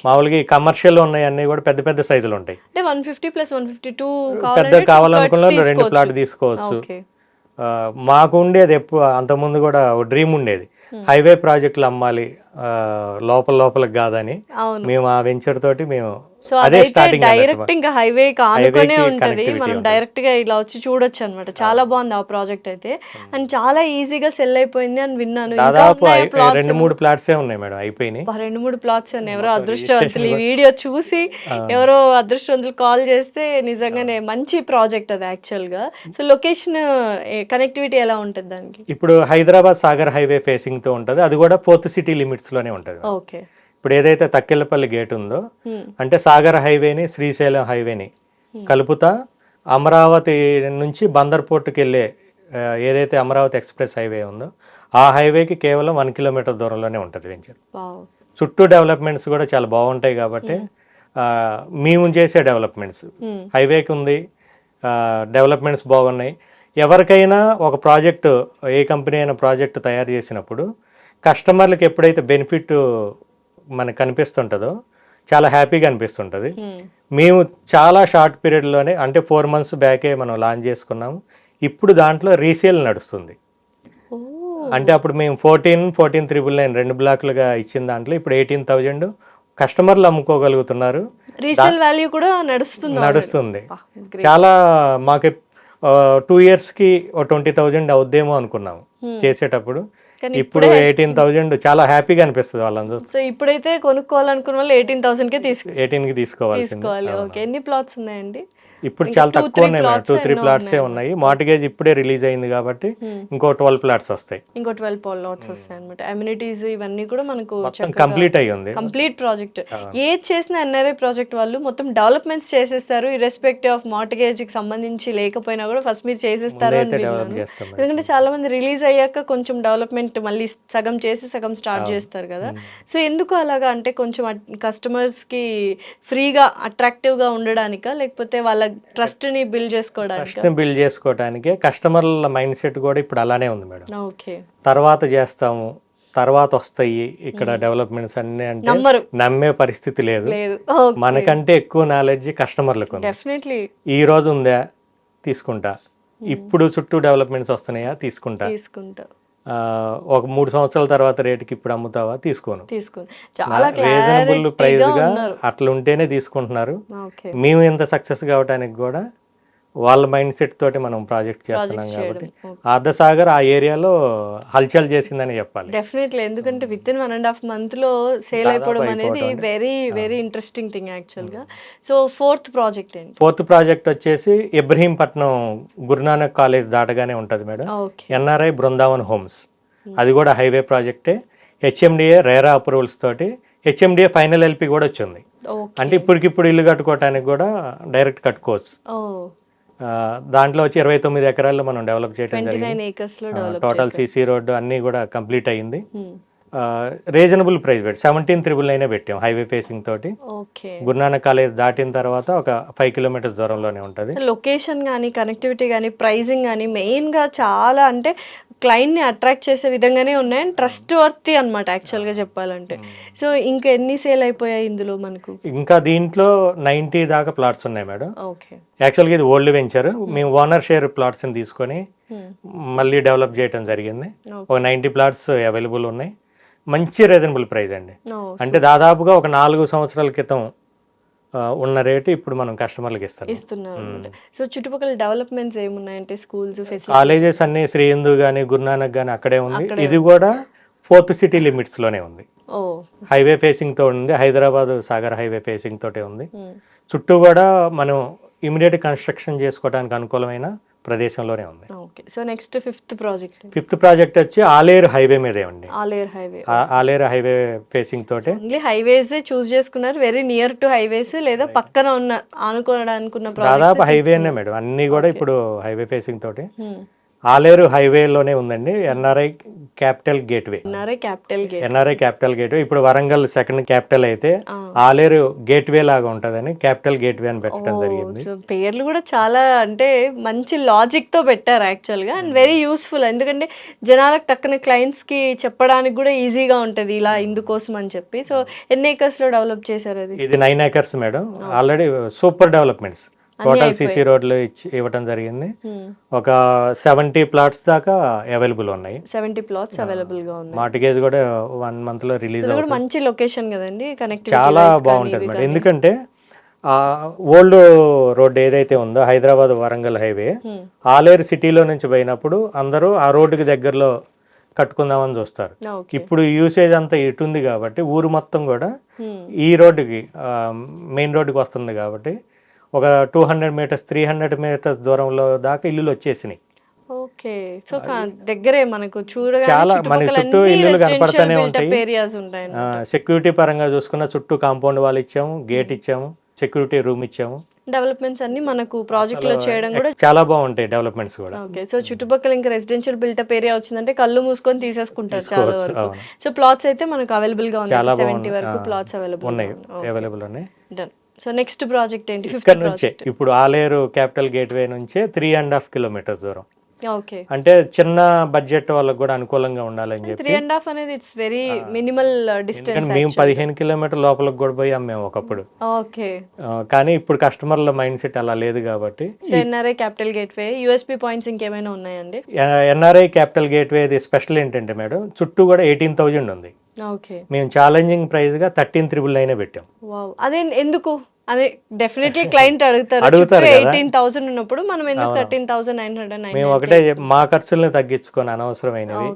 మామూలుగా ఈ కమర్షియల్ ఉన్నాయి అన్ని కూడా పెద్ద పెద్ద సైజులు ఉంటాయి. 150 + 152 పెద్ద కావాలనుకున్న 2 ప్లాట్ తీసుకోవచ్చు. మాకు ఉండేది ఎప్పుడు అంతకుముందు కూడా డ్రీమ్ ఉండేది, హైవే ప్రాజెక్టులు అమ్మాలి లోపలికి కాదని. మేము ఆ వెంచర్ తోటి మేము అదే స్టార్టింగ్, డైరెక్ట్ ఇంకా హైవే ఆనుకునే ఉంటది, మనం డైరెక్ట్ గా ఇలా వచ్చి చూడొచ్చు అనమాట. చాలా బాగుంది ఆ ప్రాజెక్ట్ అయితే, అండ్ చాలా ఈజీగా సెల్ అయిపోయింది అని విన్నాను. దాదాపు 2-3 ప్లాట్సే ఉన్నాయి మేడం, అయిపోయినాయి. 2-3 ప్లాట్స్ ఉన్నాయి. ఎవరో అదృష్టవంతులు ఈ వీడియో చూసి ఎవరో అదృష్టవంతులు కాల్ చేస్తే నిజంగానే మంచి ప్రాజెక్ట్ అది యాక్చువల్ గా. సో లొకేషన్ కనెక్టివిటీ ఎలా ఉంటుంది దానికి? ఇప్పుడు హైదరాబాద్ సాగర్ హైవే ఫేసింగ్ తో ఉంటది, అది కూడా 4th city లిమిట్స్ లోనే ఉంటది. ఓకే. ఇప్పుడు ఏదైతే తక్కెళ్ళపల్లి గేట్ ఉందో, అంటే సాగర్ హైవేని శ్రీశైలం హైవేని కలుపుతా అమరావతి నుంచి బందర్ పోర్టుకి వెళ్ళే ఏదైతే అమరావతి ఎక్స్ప్రెస్ హైవే ఉందో ఆ హైవేకి కేవలం 1 kilometer దూరంలోనే ఉంటుంది వెంచర్. చుట్టూ డెవలప్మెంట్స్ కూడా చాలా బాగుంటాయి కాబట్టి మేము చేసే డెవలప్మెంట్స్ హైవేకి ఉంది, డెవలప్మెంట్స్ బాగున్నాయి. ఎవరికైనా ఒక ప్రాజెక్టు, ఏ కంపెనీ అయినా ప్రాజెక్టు తయారు చేసినప్పుడు కస్టమర్లకు ఎప్పుడైతే బెనిఫిట్ మనకు కనిపిస్తుంటుందో చాలా హ్యాపీగా అనిపిస్తుంటుంది. మేము చాలా షార్ట్ పీరియడ్లోనే, అంటే 4 months బ్యాకే మనం లాంచ్ చేసుకున్నాము. ఇప్పుడు దాంట్లో రీసేల్ నడుస్తుంది. అంటే అప్పుడు మేము 14,999 2 బ్లాక్లుగా ఇచ్చిన దాంట్లో ఇప్పుడు 18,000 కస్టమర్లు అమ్ముకోగలుగుతున్నారు. రీసేల్ వాల్యూ కూడా నడుస్తుంది. చాలా మాకు 2 yearsకి 20,000 అవుద్దేమో అనుకున్నాము చేసేటప్పుడు. ఇప్పుడు 18,000 చాలా హ్యాపీగా అనిపిస్తుంది వాళ్ళని చూస్తే. సో ఇప్పుడైతే కొనుక్కోవాలనుకున్న వాళ్ళు 18,000కి 18కి తీసుకోవాలి. ఓకే. ఎన్ని ప్లాట్స్ ఉన్నాయండి? ఇప్పుడు ఇంకా చాలా 2, తక్కువ 3 ఉన్నాయి మేడం, ప్లాట్స్ 2-3 ఎన్నో ప్లాట్సే ఉన్నాయన్నమాట. ఉన్నాయి. మార్టిగేజ్ ఇప్పుడే రిలీజ్ అయింది కాబట్టి ఇంకో 12 ప్లాట్స్ వస్తాయి. ఇంకో 12 ప్లాట్స్ వస్తాయన్నమాట. అమ్యూనిటీస్ ఇవన్నీ కూడా మనకు మొత్తం చక్కగా కంప్లీట్ అయ్యి ఉంది. Complete project. ఏది చేసిన ఎన్ఆర్ఐ ప్రాజెక్ట్ వాళ్ళు మొత్తం డెవలప్మెంట్స్ చేసేస్తారు. ఇర్రెస్పెక్టివ్ ఆఫ్ మార్టిగేజ్కి సంబంధించి లేకపోయినా కూడా ఫస్ట్ మీరు చేసేస్తారు అని ముందైతే డెవలప్ విన్నాను. చేస్తాం మేడం. ఎందుకంటే చాలా మంది రిలీజ్ అయ్యాక కొంచెం డెవలప్మెంట్ మళ్ళీ సగం చేసి సగం స్టార్ట్ చేస్తారు కదా. సో ఎందుకు అలాగా అంటే కొంచెం కస్టమర్స్కి ఫ్రీగా అట్రాక్టివ్గా ఉండడానికా లేకపోతే వాళ్ళ ట్రస్ట్ని బిల్డ్ చేసుకోవడానికి? ట్రస్ట్ని బిల్డ్ చేసుకోవడానికి కస్టమర్ల మైండ్ సెట్ కూడా ఇప్పుడు అలానే ఉంది మేడం. ఓకే. తర్వాత చేస్తాము, తర్వాత వస్తాయి ఇక్కడ డెవలప్మెంట్స్ అన్నీ అంటే నమ్మరు. నమ్మే పరిస్థితి లేదు. లేదు. మనకంటే ఎక్కువ నాలెడ్జ్ కస్టమర్లకు ఉంది. డెఫినెట్లీ ఈ రోజు ఉందా తీసుకుంటా, ఇప్పుడు చుట్టూ డెవలప్మెంట్స్ వస్తున్నాయా తీసుకుంటా, తీసుకుంటా. ఒక 3 సంవత్సరాల తర్వాత రేటుకి ఇప్పుడు అమ్ముతావా తీసుకోను. చాలా రీజనబుల్ ప్రైస్ క్లారిటీగా గా ఉన్నారు. అట్లా ఉంటేనే తీసుకుంటున్నారు. ఓకే. మేము ఇంత సక్సెస్ కావడానికి కూడా వాళ్ళ మైండ్ సెట్ తోటి మనం ప్రాజెక్ట్ చేస్తున్నాం కాబట్టి ఆర్ధసాగర్ ఆ ఏరియాలో హల్చల్ చేసిందని చెప్పాలి. డెఫినెట్లీ. ఎందుకంటే విత్ ఇన్ 1.5 month లో సేల్ అయిపోవడం అనేది వెరీ వెరీ ఇంట్రెస్టింగ్ థింగ్ యాక్చువల్గా. సో ఫోర్త్ ప్రాజెక్ట్ ఏంటి? ఫోర్త్ ప్రాజెక్ట్ వచ్చేసి ఇబ్రహీంపట్నం గురునానక్ కాలేజ్ దాటగానే ఉంటుంది madam. Okay. NRI Brindavan homes. అది కూడా హైవే ప్రాజెక్టే. హెచ్ఎండిఏ రేరా అప్రూవల్స్ తోటి హెచ్ఎండిఏ ఫైనల్ ఎల్పి కూడా వచ్చింది. అంటే ఇప్పటికిప్పుడు ఇల్లు కట్టుకోవటానికి కూడా డైరెక్ట్ కట్టుకోవచ్చు. దాంట్లో వచ్చి 29 ఎకరాల్లో మనం డెవలప్ చేయడం జరిగింది. టోటల్ సిసి రోడ్డు అన్నీ కూడా కంప్లీట్ అయ్యింది. రీజనబుల్ ప్రైస్ పెట్టి 17,999 పెట్టాం హైవే ఫేసింగ్ తోటి. గురునానక్ కాలేజ్ దాటిన తర్వాత ఒక 5 కిలోమీటర్స్ దూరంలోనే ఉంటుంది. లొకేషన్ కానీ కనెక్టివిటీ కానీ ప్రైజింగ్ కానీ మెయిన్గా చాలా అంటే క్లయింట్ని అట్రాక్ట్ చేసే విధంగానే ఉన్నాయి అండ్ ట్రస్ట్ వర్తీ అనమాట యాక్చువల్గా చెప్పాలంటే. సో ఇంకా ఎన్ని సేల్ అయిపోయాయి ఇందులో మనకు? ఇంకా దీంట్లో 90 దాకా ప్లాట్స్ ఉన్నాయి మేడం. ఓకే. యాక్చువల్గా ఇది ఓల్డ్ వెంచర్. మేము ఓనర్ షేర్ ప్లాట్స్ని తీసుకొని మళ్ళీ డెవలప్ చేయడం జరిగింది. ఒక 90 ప్లాట్స్ అవైలబుల్ ఉన్నాయి. మంచి రీజనబుల్ ప్రైస్ అండి. అంటే దాదాపుగా ఒక 4 సంవత్సరాల క్రితం ఉన్న రేటు ఇప్పుడు మనం కస్టమర్లకు ఇస్తున్నారు. సో చుట్టుపక్కల డెవలప్మెంట్స్ ఏమున్నాయంటే స్కూల్స్, కాలేజెస్ అన్ని శ్రీ హిందూ కానీ గురునానక్ కానీ అక్కడే ఉంది. ఇది కూడా 4th సిటీ లిమిట్స్ లోనే ఉంది. హైవే ఫేసింగ్ తో ఉంది. హైదరాబాద్ సాగర్ హైవే ఫేసింగ్ తోటే ఉంది. చుట్టూ కూడా మనం ఇమీడియట్ కన్స్ట్రక్షన్ చేసుకోవడానికి అనుకూలమైన ప్రదేశంలోనే ఉంది. సో నెక్స్ట్ ఫిఫ్త్ ప్రాజెక్ట్ వచ్చి ఆలేరు హైవే మీదే ఉంది. ఆలేరు హైవే ఫేసింగ్ తోటే. హైవేస్ చూస్ చేసుకున్నారు. వెరీ నియర్ టు హైవేస్ లేదా పక్కన ఉన్న ఆనుకోవడానికి దాదాపు హైవేనే మేడం. అన్ని కూడా ఇప్పుడు హైవే ఫేసింగ్ తోటి. ఆలేరు హైవేలోనే ఉందండి NRI capital gateway. NRI capital gateway ఇప్పుడు వరంగల్ సెకండ్ క్యాపిటల్ అయితే ఆలేరు గేట్వే లాగా ఉంటదని క్యాపిటల్ గేట్వే అని పెట్టడం జరిగింది. పేర్లు కూడా చాలా అంటే మంచి లాజిక్ తో పెట్టారు యాక్చువల్ గా అండ్ వెరీ యూస్ఫుల్. ఎందుకంటే జనాలకు టక్కున క్లయింట్స్ కి చెప్పడానికి కూడా ఈజీగా ఉంటది ఇలా ఇందుకోసం అని చెప్పి. సో ఎన్ని ఏకర్స్ లో డెవలప్ చేశారు అది? ఇది 9 acres madam. Already super developments. Total CC రోడ్లు ఇవ్వడం జరిగింది. ఒక 70 ప్లాట్స్ దాకా అవైలబుల్ ఉన్నాయి. 70 plots అవైలబుల్ గా ఉన్నాయి. మార్టిగేజ్ కూడా 1 month లో రిలీజ్ అవుతుంది. మంచి లొకేషన్ కదండి. కనెక్టివిటీ చాలా బాగుంటుంది మేడం. ఎందుకంటే ఓల్డ్ రోడ్ ఏదైతే ఉందో హైదరాబాద్ వరంగల్ హైవే ఆలేరు సిటీలో నుంచి పోయినప్పుడు అందరూ ఆ రోడ్డుకి దగ్గరలో కట్టుకుందామని చూస్తారు. ఇప్పుడు యూసేజ్ అంతా ఇటు ఉంది కాబట్టి ఊరు మొత్తం కూడా ఈ రోడ్డుకి మెయిన్ రోడ్డుకి వస్తుంది కాబట్టి ఒక 200 meters 300 meters దూరంలో దాకా ఇల్లులు వచ్చేసినాయి. ఓకే. సో దగ్గరే మనకు చాలా మన చుట్టూ ఇల్లులు కనపడతానే ఉంటాయి. సెక్యూరిటీ పరంగా చూసుకున్న చుట్టూ కాంపౌండ్ వాల్ ఇచ్చాము, గేట్ ఇచ్చాము, సెక్యూరిటీ రూమ్ ఇచ్చాము. డెవలప్మెంట్స్ అన్ని మనకు ప్రాజెక్ట్ లో చేయడం కూడా చాలా బాగుంటాయి డెవలప్మెంట్స్ కూడా. ఓకే. సో చుట్టుపక్కల ఇంకా రెసిడెన్షియల్ బిల్టప్ ఏరియా వచ్చిందంటే కళ్ళు మూసుకొని తీసేసుకుంటారు చాలా వరకు. సో ప్లాట్స్ అయితే మనకు అవైలబుల్ గా ఉన్నాయి. 70 వరకు ప్లాట్స్ అవైలబుల్ ఉన్నాయి. డన్. సో నెక్స్ట్ ప్రాజెక్ట్ ఏంటి? ఇక్కడ నుంచే ఇప్పుడు ఆలేరు క్యాపిటల్ గేట్వే నుంచే 3.5 kilometers దూరం. ఓకే. అంటే చిన్న బడ్జెట్ వాళ్ళకి కూడా అనుకూలంగా ఉండాలని చెప్పి 3.5 అనేది ఇట్స్ వెరీ మినిమల్ డిస్టెన్స్. మేము 15 kilometers లోపలికి కూడా పోయి అమ్మాము ఒకప్పుడు. ఓకే. కానీ ఇప్పుడు కస్టమర్ల మైండ్ సెట్ అలా లేదు కాబట్టి NRI capital gateway USP points ఇంకేమైనా ఉన్నాయండి? ఎన్ఆర్ఐ క్యాపిటల్ గేట్వే స్పెషల్ ఏంటంటే మేడం చుట్టూ కూడా 18,000 ఉంది. ఓకే. మేము ఛాలెంజింగ్ ప్రైస్ గా 13,999 పెట్టాం. అదే ఎందుకు అదే డెఫినెట్లీ క్లయింట్ అడుగుతారు 18,000 ఉన్నప్పుడు మనం ఎందుకు 13,999? మేము ఒకటే మా ఖర్చులను తగ్గించుకొని అనవసరమైనవి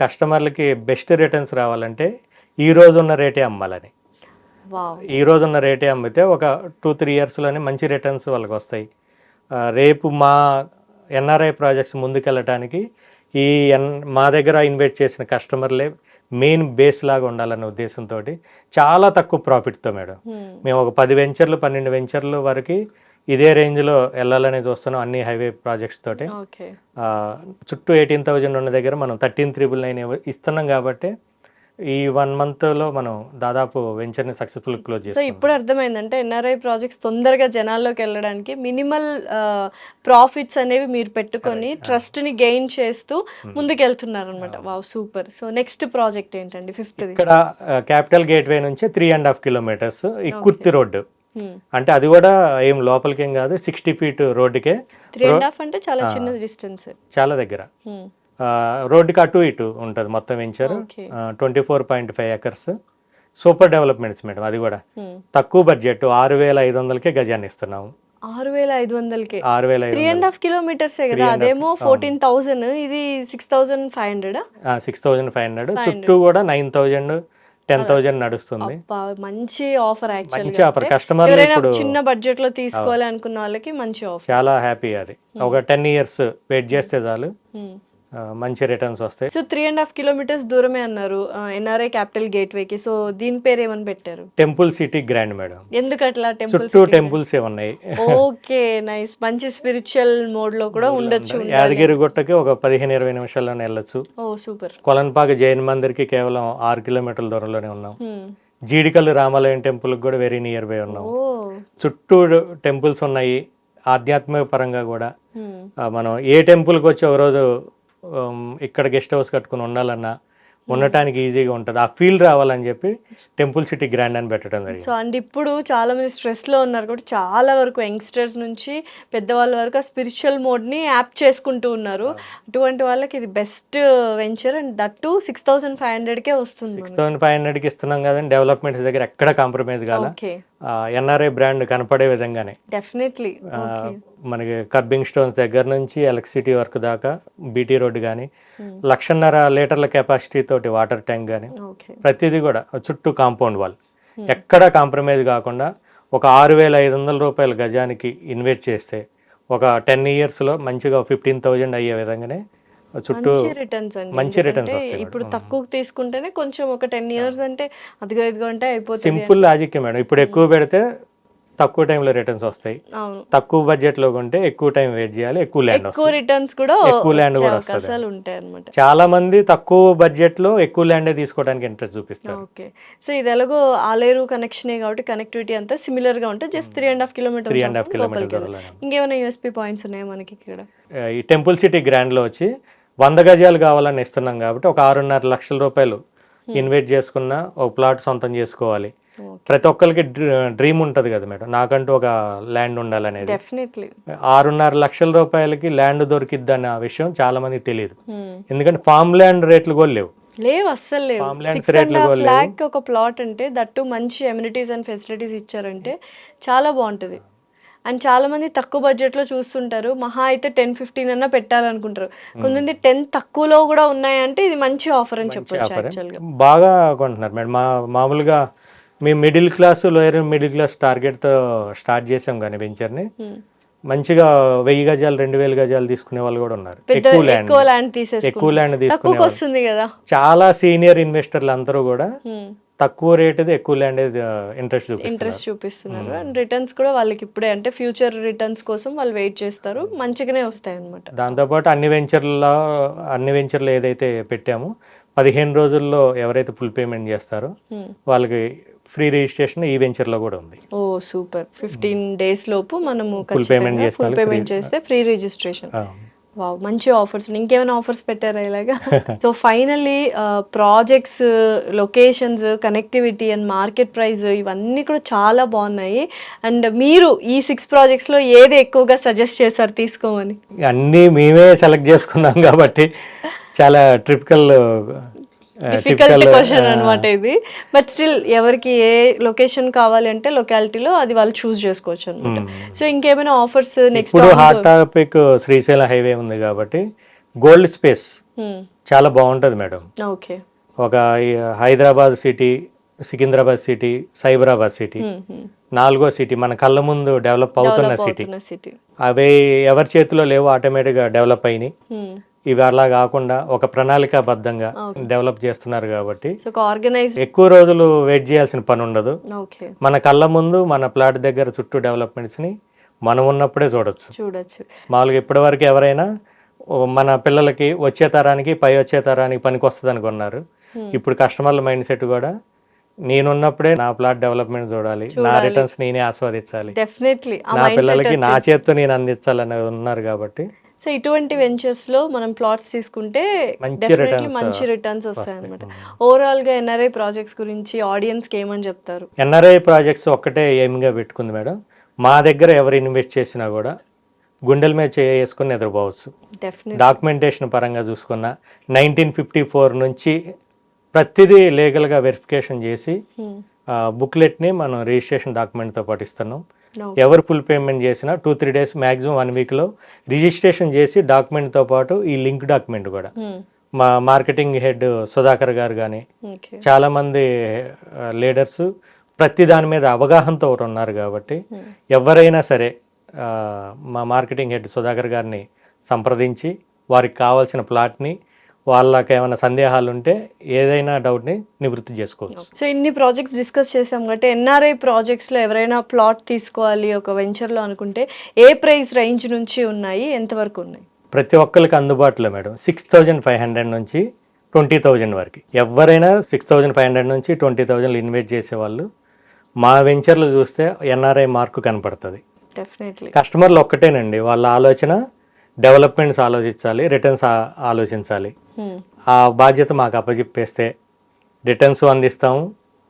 కస్టమర్లకి బెస్ట్ రిటర్న్స్ రావాలంటే ఈ రోజు ఉన్న రేటే అమ్మాలని. ఈ రోజు ఉన్న రేటే అమ్మితే ఒక 2-3 years లోనే మంచి రిటర్న్స్ వాళ్ళకి వస్తాయి. రేపు మా ఎన్ఆర్ఐ ప్రాజెక్ట్స్ ముందుకెళ్ళటానికి ఈ మా దగ్గర ఇన్వెస్ట్ చేసిన కస్టమర్లే మెయిన్ బేస్ లాగా ఉండాలనే ఉద్దేశంతో చాలా తక్కువ ప్రాఫిట్తో మేడం మేము ఒక 10 వెంచర్లు 12 వెంచర్లు వరకు ఇదే రేంజ్లో వెళ్ళాలని చూస్తున్నాం అన్ని హైవే ప్రాజెక్ట్స్ తోటి. చుట్టూ 18,000 ఉన్న దగ్గర మనం 13,999 ఇస్తున్నాం కాబట్టి ఈ 1 monthలో మనం దాదాపు వెంచర్ని సక్సెస్ఫుల్ క్లోజ్ సో చేస్తాం. ఇప్పుడు అర్థమైందంటే ఎన్ఆర్ఐ ప్రాజెక్ట్స్ తొందరగా జనాల్లోకి వెళ్ళడానికి మినిమల్ ప్రాఫిట్స్ అనేవి మీరు పెట్టుకొని ట్రస్ట్ని గెయిన్ చేస్తూ ముందుకు వెళ్తున్నారు అనమాట. Wow, super. So next project ఏంటండి? 5th ఇక్కడ క్యాపిటల్ గేట్వే నుంచి 3.5 kilometers ఈ కుర్తి రోడ్డు, అంటే అది కూడా ఏం లోపలికి ఏం కాదు, 60 feet రోడ్డుకే. 3.5 అంటే చాలా చిన్న డిస్టెన్స్, చాలా దగ్గర. రోడ్డుకి అటు ఇటు ఉంటుంది మొత్తం venture. 24.5 acres. Super developments madam. అది కూడా తక్కువ బడ్జెట్ 6,500కే గజాన్ని ఇస్తున్నాము. 6,500కే 6,500. 3.5 kilometers కదా, అదేమో 14,000, ఇది 6,500. 6,500 చుట్టూ కూడా 9,000 10,000 నడుస్తుంది. మంచి ఆఫర్. మంచి ఆఫర్. కస్టమర్ ఇప్పుడు చిన్న బడ్జెట్ లో తీసుకోవాలి అనుకున్న వాళ్ళకి మంచి ఆఫర్. చాలా హ్యాపీ. అది ఒక 10 years వెయిట్ చేస్తే చాలు, మంచి రిటర్న్స్ వస్తాయి. సో 3.5 kilometers దూరమే అన్నారు ఎన్ఆర్ఐ క్యాపిటల్ గేట్వేకి. సో దీని పేరు ఏమని పెట్టారు? Temple city grand madam. ఎందుకు అట్లా? చుట్టూ టెంపుల్స్ ఉన్నాయి. Okay, nice. మంచి స్పిరిచువల్ మోడ్ లో కూడా ఉండొచ్చు. యాదగిరి గుట్టకి ఒక 15-20 నిమిషాల్లోనే వెళ్ళొచ్చు. ఓ సూపర్. కొలన్పాక జైన్ మందిర్కి కేవలం 6 kilometerల దూరంలోనే ఉన్నాం. జీడికల్లు రామాలయం టెంపుల్ కూడా వెరీ నియర్ బై ఉన్నాం. చుట్టూ టెంపుల్స్ ఉన్నాయి. ఆధ్యాత్మిక పరంగా కూడా మనం ఏ టెంపుల్కి వచ్చి ఒకరోజు ఇక్కడ గెస్ట్ హౌస్ కట్టుకుని ఉండాలన్నా ఉండటానికి ఈజీగా ఉంటుంది. ఆ ఫీల్ రావాలని చెప్పి టెంపుల్ సిటీ గ్రాండ్ అని పెట్టడం జరిగింది. సో అండ్ ఇప్పుడు చాలా మంది స్ట్రెస్లో ఉన్నారు కూడా, చాలా వరకు యంగ్స్టర్స్ నుంచి పెద్దవాళ్ళ వరకు ఆ స్పిరిచువల్ మోడ్ని యాప్ చేసుకుంటూ ఉన్నారు. అటువంటి వాళ్ళకి ఇది బెస్ట్ వెంచర్. అండ్ దట్టు 6,500కే వస్తుంది. 6,500కి ఇస్తున్నాం కదండి. డెవలప్మెంట్స్ దగ్గర ఎక్కడ కాంప్రమైజ్ కాల. ఎన్ఆర్ఐ బ్రాండ్ కనపడే విధంగానే డెఫినెట్లీ మనకి కర్బింగ్ స్టోన్స్ దగ్గర నుంచి ఎలక్ట్రిసిటీ వర్క్ దాకా, బీటీ రోడ్డు కానీ, 1,50,000 లీటర్ల కెపాసిటీ తోటి వాటర్ ట్యాంక్ కానీ, ప్రతిదీ కూడా చుట్టూ కాంపౌండ్ వాల్, ఎక్కడ కాంప్రమైజ్ కాకుండా ఒక 6,500 రూపాయల గజానికి ఇన్వెస్ట్ చేస్తే ఒక 10 yearsలో మంచిగా 15,000 అయ్యే విధంగానే చుట్టూ మంచి రిటర్న్స్ వస్తాయి. ఇప్పుడు తక్కువ తీసుకుంటేనే కొంచెం ఒక 10 years అంటే అదిగో ఇదిగో అంటే అయిపోతుంది. Simple logic madam. ఇప్పుడు ఎక్కువ పెడితే తక్కువ టైంలో రిటర్న్స్ వస్తాయి. తక్కువ బడ్జెట్ లో కొంటే ఎక్కువ టైం వెయిట్ చేయాలి, ఎక్కువ ల్యాండ్ వస్తుంది. రిటర్న్స్ కూడా ఎక్కువ ల్యాండ్ కూడా వస్తుంది. ఉంటాయి అన్నమాట. చాలా మంది తక్కువ బడ్జెట్ లో ఎక్కువ ల్యాండ్ తీసుకోవడానికి ఇంట్రెస్ట్ చూపిస్తారు. ఓకే. సో ఇది ఎలాగో ఆలేరు కనెక్షన్ కాబట్టి కనెక్టివిటీ అంతా సిమిలర్ గా ఉంటుంది. Just 3.5 kilometers. ఇంకేమైనా యూఎస్పీ పాయింట్స్ ఉన్నాయా మనకి ఇక్కడ? ఈ టెంపుల్ సిటీ గ్రాండ్ లో వచ్చి 100 గజాలు కావాలని ఇస్తున్నాం కాబట్టి ఒక 6.5 లక్షల రూపాయలు ఇన్వెస్ట్ చేసుకున్న ఒక ప్లాట్ సొంతం చేసుకోవాలి. ప్రతి ఒక్కరికి డ్రీమ్ ఉంటుంది కదా మేడం, నాకంటూ ఒక ల్యాండ్ ఉండాలనేది. డెఫినెట్లీ 6.5 లక్షల రూపాయలకి ల్యాండ్ దొరికిద్ది అన్న విషయం చాలా మందికి తెలియదు. ఎందుకంటే ఫామ్ ల్యాండ్ రేట్లు కూడా లేవు. అస్సలు లేవు. 6.5 lakh ఒక ప్లాట్ అంటే దట్టు మంచి ఎమ్యూనిటీస్ అండ్ ఫెసిలిటీస్ ఇచ్చారంటే చాలా బాగుంటుంది. అండ్ చాలా మంది తక్కువ బడ్జెట్లో చూస్తుంటారు, మహా అయితే 10-15 అన్నా పెట్టాలనుకుంటారు. కొంతమంది 10 తక్కువలో కూడా ఉన్నాయంటే ఇది మంచి ఆఫర్ అని చెప్పొచ్చు. యాక్చువల్గా బాగా కొంటున్నారు మేడం. మామూలుగా మేము middle class, lower middle class టార్గెట్తో స్టార్ట్ చేసాం కానీ వెంచర్ని మంచిగా 1000 గజాలు 2,000 గజాలు తీసుకునే వాళ్ళు కూడా ఉన్నారు. ఎక్కువ ల్యాండ్ తీసుకునే కదా. చాలా సీనియర్ ఇన్వెస్టర్లు అందరూ కూడా తక్కువ రేట్ ఎక్కువ ల్యాండ్ ఇంట్రెస్ట్ చూపిస్తున్నారు. అండ్ రిటర్న్స్ కూడా వాళ్ళకి ఇప్పుడే అంటే ఫ్యూచర్ రిటర్న్స్ కోసం వాళ్ళు వెయిట్ చేస్తారు, మంచిగానే వస్తాయి అన్నమాట. దాంతోపాటు అన్ని వెంచర్లు ఏదైతే పెట్టామో 15 రోజుల్లో ఎవరైతే ఫుల్ పేమెంట్ చేస్తారో వాళ్ళకి ఫ్రీ రిజిస్ట్రేషన్ ఈ వెంచర్ లో కూడా ఉంది. ఓ సూపర్. 15 days లోపు మనము ఫుల్ పేమెంట్ చేస్తే ఫ్రీ రిజిస్ట్రేషన్. వావ్, మంచి ఆఫర్స్. ఇంకేమైనా ఆఫర్స్ పెట్టారా ఇలాగా? So finally projects, locations, connectivity and market price ఇవన్నీ కూడా చాలా బాగున్నాయి. అండ్ మీరు ఈ 6 projectsలో ఏది ఎక్కువగా సజెస్ట్ చేశారు తీసుకోమని? అన్నీ మేమే సెలెక్ట్ చేసుకున్నాం కాబట్టి చాలా డిఫికల్ట్ క్వశ్చన్ అనమాట ఇది. బట్ స్టిల్ ఎవరికి ఏ లొకేషన్ కావాలి అంటే లొకాలిటీలో అది వాళ్ళు చూస్ చేసుకోవచ్చు అనమాట. సో ఇంకేమైనా ఆఫర్స్ నెక్స్ట్? ఇప్పుడు హాట్ టాపిక్ శ్రీశైలం హైవే ఉంది కాబట్టి గోల్డ్ స్పేస్ చాలా బాగుంటది మేడం. ఓకే. ఒక Hyderabad city Secunderabad city, Cyberabad city, 4వ సిటీ మన కళ్ళ ముందు డెవలప్ అవుతున్న సిటీ. సిటీ. అవి ఎవరి చేతిలో లేవు, ఆటోమేటిక్గా డెవలప్ అయినాయి. ఇవి అలా కాకుండా ఒక ప్రణాళికాబద్ధంగా డెవలప్ చేస్తున్నారు కాబట్టి ఎక్కువ రోజులు వెయిట్ చేయాల్సిన పని ఉండదు. మన కళ్ళ ముందు మన ప్లాట్ దగ్గర చుట్టూ డెవలప్మెంట్స్ని మనం ఉన్నప్పుడే చూడొచ్చు. మామూలుగా ఇప్పటివరకు ఎవరైనా మన పిల్లలకి వచ్చే తరానికి పై వచ్చే తరానికి పనికి వస్తుంది అనుకున్నారు. ఇప్పుడు కస్టమర్ల మైండ్ సెట్ కూడా నేనున్నప్పుడే నా ప్లాట్ డెవలప్మెంట్ చూడాలి, నా రిటర్న్స్ నేనే ఆస్వాదించాలి, నా పిల్లలకి నా చేత్తో నేను అందించాలని ఉన్నారు కాబట్టి సో ఇటువంటి వెంచర్స్ లో మనం ప్లాట్స్ తీసుకుంటే మంచి రిటర్న్స్ వస్తాయి అన్నమాట. ఓవరాల్ గా ఎన్ఆర్ఐ ప్రాజెక్ట్స్ గురించి ఆడియన్స్ కి ఏమని చెప్తారు? ఎన్ఆర్ఐ ప్రాజెక్ట్స్ ఒక్కటే ఎయిమ్గా పెట్టుకుంది మేడం. మా దగ్గర ఎవరు ఇన్వెస్ట్ చేసినా కూడా గుండెల మీద చేసుకుని నిద్రపోవచ్చు. డాక్యుమెంటేషన్ పరంగా చూసుకున్న 1954 నుంచి ప్రతిదీ లీగల్గా వెరిఫికేషన్ చేసి బుక్లెట్ని మనం రిజిస్ట్రేషన్ డాక్యుమెంట్తో పాటు ఇస్తున్నాం. ఎవరు ఫుల్ పేమెంట్ చేసినా 2-3 డేస్ మ్యాక్సిమం 1 వీక్లో రిజిస్ట్రేషన్ చేసి డాక్యుమెంట్తో పాటు ఈ లింక్ డాక్యుమెంట్ కూడా మా మార్కెటింగ్ హెడ్ సుధాకర్ గారు కానీ చాలామంది లీడర్స్ ప్రతి దాని మీద అవగాహనతో ఒకటి ఉన్నారు కాబట్టి ఎవరైనా సరే మా మార్కెటింగ్ హెడ్ సుధాకర్ గారిని సంప్రదించి వారికి కావాల్సిన ప్లాట్ని, వాళ్ళకి ఏమైనా సందేహాలు ఉంటే ఏదైనా డౌట్ని నివృత్తి చేసుకోవచ్చు. సో ఇన్ని ప్రాజెక్ట్స్ డిస్కస్ చేసాం కాబట్టి ఎన్ఆర్ఐ ప్రాజెక్ట్స్లో ఎవరైనా ప్లాట్ తీసుకోవాలి ఒక వెంచర్లో అనుకుంటే ఏ ప్రైస్ రేంజ్ నుంచి ఉన్నాయి, ఎంతవరకు ఉన్నాయి? ప్రతి ఒక్కరికి అందుబాటులో మేడం 6,500 నుంచి 20,000 వరకు. ఎవరైనా 6,500 నుంచి 20,000 ఇన్వెస్ట్ చేసేవాళ్ళు మా వెంచర్లు చూస్తే ఎన్ఆర్ఐ మార్కు కనపడుతుంది. డెఫినెట్లీ కస్టమర్లు ఒక్కటేనండి, వాళ్ళ ఆలోచన డెవలప్మెంట్స్ ఆలోచించాలి, రిటర్న్స్ ఆలోచించాలి. ఆ బాధ్యత మాకు అప్పచెప్పేస్తే రిటర్న్స్ అందిస్తాము,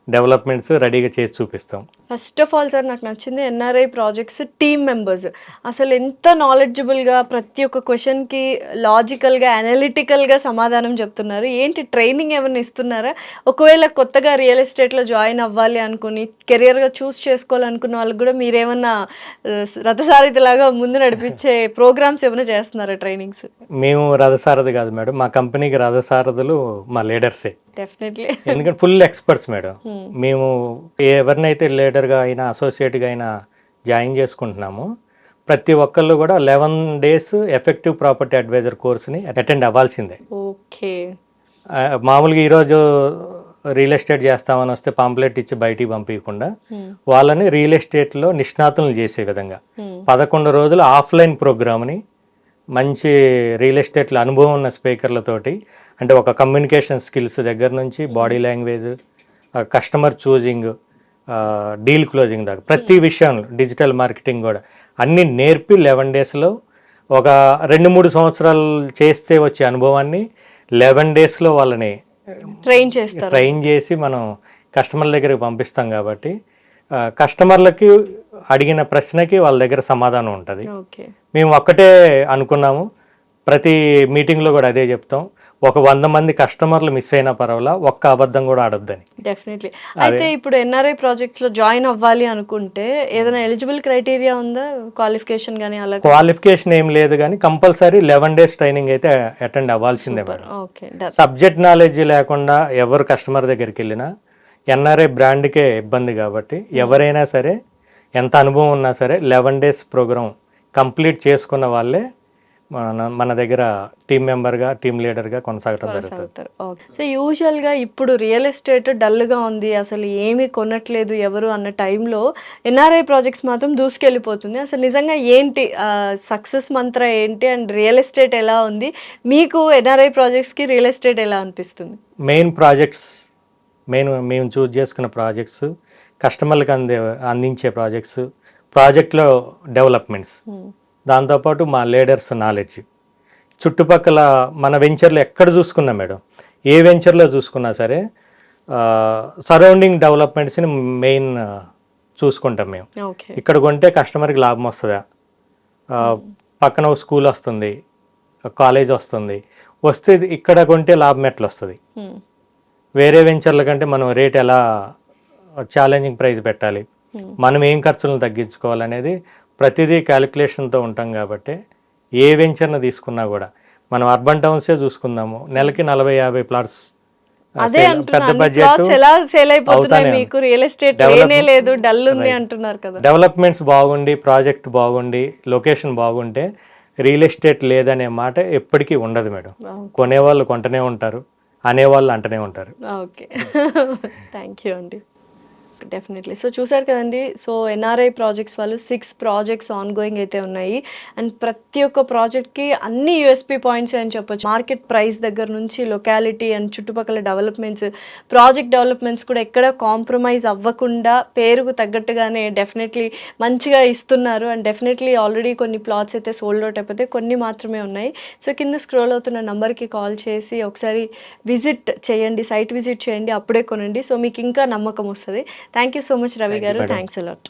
డెవలప్మెంట్స్ రెడీగా చేసి చూపిస్తాం. ఫస్ట్ ఆఫ్ ఆల్ సార్ నాకు నచ్చింది ఎన్ఆర్ఐ ప్రాజెక్ట్స్ టీమ్ మెంబర్స్ అసలు ఎంత నాలెడ్జబుల్గా ప్రతి ఒక్క క్వశ్చన్కి లాజికల్గా అనలిటికల్గా సమాధానం చెప్తున్నారు. ఏంటి ట్రైనింగ్ ఏమైనా ఇస్తున్నారా? ఒకవేళ కొత్తగా రియల్ ఎస్టేట్లో జాయిన్ అవ్వాలి అనుకుని కెరియర్గా చూస్ చేసుకోవాలనుకున్న వాళ్ళకి కూడా మీరేమన్నా రథసారథిలాగా ముందు నడిపించే ప్రోగ్రామ్స్ ఏమైనా చేస్తున్నారా, ట్రైనింగ్స్? మేము రథసారథి కాదు మేడం, మా కంపెనీకి రథసారథులు మా లీడర్సే. డెఫినెట్లీ, ఎందుకంటే ఫుల్ ఎక్స్పర్ట్స్ మేడం. మేము ఎవరినైతే లీడర్గా అయినా అసోసియేట్గా అయినా జాయిన్ చేసుకుంటున్నామో ప్రతి ఒక్కళ్ళు కూడా 11 days ఎఫెక్టివ్ ప్రాపర్టీ అడ్వైజర్ కోర్స్ని అటెండ్ అవ్వాల్సిందే. ఓకే. మామూలుగా ఈరోజు రియల్ ఎస్టేట్ చేస్తామని వస్తే పాంప్లెట్ ఇచ్చి బయటికి పంపించకుండా వాళ్ళని రియల్ ఎస్టేట్లో నిష్ణాతులను చేసే విధంగా 11 రోజులు ఆఫ్లైన్ ప్రోగ్రామ్ని మంచి రియల్ ఎస్టేట్లో అనుభవం ఉన్న స్పీకర్లతోటి, అంటే ఒక కమ్యూనికేషన్ స్కిల్స్ దగ్గర నుంచి body language, customer choosing, deal closing దాకా ప్రతి విషయంలో, డిజిటల్ మార్కెటింగ్ కూడా అన్నీ నేర్పి 11 daysలో ఒక 2-3 సంవత్సరాలు చేస్తే వచ్చే అనుభవాన్ని 11 daysలో వాళ్ళని ట్రైన్ చేసి మనం కస్టమర్ల దగ్గరికి పంపిస్తాం. కాబట్టి కస్టమర్లకి అడిగిన ప్రశ్నకి వాళ్ళ దగ్గర సమాధానం ఉంటుంది. మేము ఒక్కటే అనుకున్నాము, ప్రతి మీటింగ్లో కూడా అదే చెప్తాం, ఒక 100 మంది కస్టమర్లు మిస్ అయినా పర్వాలా, ఒక్క అబద్ధం కూడా ఆడొద్దని. డెఫినెట్లీ. అయితే ఇప్పుడు ఎన్ఆర్ఐ ప్రాజెక్ట్స్ లో జాయిన్ అవ్వాలి అనుకుంటే ఏదైనా ఎలిజిబుల్ క్రైటీరియా ఉందా? క్వాలిఫికేషన్ కానీ అలా? క్వాలిఫికేషన్ ఏం లేదు, కానీ కంపల్సరీ 11 days ట్రైనింగ్ అయితే అటెండ్ అవ్వాల్సిందే మేడం. సబ్జెక్ట్ నాలెడ్జ్ లేకుండా ఎవరు కస్టమర్ దగ్గరికి వెళ్ళినా ఎన్ఆర్ఐ బ్రాండ్కే ఇబ్బంది. కాబట్టి ఎవరైనా సరే ఎంత అనుభవం ఉన్నా సరే 11 days ప్రోగ్రామ్ కంప్లీట్ చేసుకున్న వాళ్ళే మన దగ్గర టీమ్ మెంబర్గా, టీమ్ లీడర్గా కొనసాగటం జరుగుతుంది. సో యూజువల్గా ఇప్పుడు రియల్ ఎస్టేట్ డల్గా ఉంది, అసలు ఏమీ కొనట్లేదు ఎవరు అన్న టైంలో ఎన్ఆర్ఐ ప్రాజెక్ట్స్ మాత్రం దూసుకెళ్ళిపోతుంది. అసలు నిజంగా ఏంటి సక్సెస్ మంత్ర ఏంటి, అండ్ రియల్ ఎస్టేట్ ఎలా ఉంది మీకు? ఎన్ఆర్ఐ ప్రాజెక్ట్స్కి రియల్ ఎస్టేట్ ఎలా అనిపిస్తుంది? మెయిన్ ప్రాజెక్ట్స్, మేము చూస్ చేసుకున్న ప్రాజెక్ట్స్, కస్టమర్లకు అందించే ప్రాజెక్ట్లో డెవలప్మెంట్స్, దాంతోపాటు మా లీడర్స్ నాలెడ్జ్, చుట్టుపక్కల మన వెంచర్లు ఎక్కడ చూసుకున్నా మేడం, ఏ వెంచర్లో చూసుకున్నా సరే సరౌండింగ్ డెవలప్మెంట్స్ని మెయిన్ చూసుకుంటాం మేము. ఇక్కడ కొంటే కస్టమర్కి లాభం వస్తుందా, పక్కన స్కూల్ వస్తుంది, కాలేజ్ వస్తే ఇక్కడ కొంటే లాభం ఎట్లా వస్తుంది, వేరే వెంచర్ల కంటే మనం రేట్ ఎలా ఛాలెంజింగ్ ప్రైస్ పెట్టాలి, మనం ఏం ఖర్చులను తగ్గించుకోవాలనేది ప్రతిదీ క్యాలిక్యులేషన్తో ఉంటాం. కాబట్టి ఏ వెంచర్ను తీసుకున్నా కూడా మనం అర్బన్ టౌన్సే చూసుకుందాము, నెలకి 40-50 ప్లాట్స్ అదే అంటున్నా, పెద్ద అన్ని బడ్జెట్ ప్లాట్స్ ఎలా సేల్ అయిపోతున్నాయి అవుతానే మీకు, రియల్ ఎస్టేట్ డెవలప్ లేనే లేదు, డల్ ఉంది రైట్. అంటున్నారు కదా. డెవలప్మెంట్స్ బాగుండి ప్రాజెక్ట్ బాగుండి లొకేషన్ బాగుంటే రియల్ ఎస్టేట్ లేదనే మాట ఎప్పటికీ ఉండదు మేడం. ఓకే. కొనేవాళ్ళు కొంటనే ఉంటారు, అనేవాళ్ళు అంటనే ఉంటారు. ఓకే. థ్యాంక్ యూ అండి. డెఫినెట్లీ. సో చూసారు కదండీ. సో ఎన్ఆర్ఐ ప్రాజెక్ట్స్ వాళ్ళు 6 ప్రాజెక్ట్స్ ఆన్‌గోయింగ్ అయితే ఉన్నాయి. అండ్ ప్రతి ఒక్క ప్రాజెక్ట్‌కి అన్ని యూఎస్‌పీ పాయింట్సే అని చెప్పొచ్చు. మార్కెట్ ప్రైస్ దగ్గర నుంచి లొకాలిటీ అండ్ చుట్టుపక్కల డెవలప్‌మెంట్స్, ప్రాజెక్ట్ డెవలప్‌మెంట్స్ కూడా ఎక్కడ కాంప్రమైజ్ అవ్వకుండా పేరుకు తగ్గట్టుగానే డెఫినెట్లీ మంచిగా ఇస్తున్నారు. అండ్ డెఫినెట్లీ ఆల్రెడీ కొన్ని ప్లాట్స్ అయితే సోల్డ్ ఔట్ అయిపోతే కొన్ని మాత్రమే ఉన్నాయి. సో కింద స్క్రోల్ అవుతున్న నంబర్‌కి కాల్ చేసి ఒకసారి విజిట్ చేయండి, సైట్ విజిట్ చేయండి. అప్పుడే కొనండి. సో మీకు ఇంకా నమ్మకం వస్తది. Thank you so much Ravi thank you గారు. మేడం. Thanks a lot.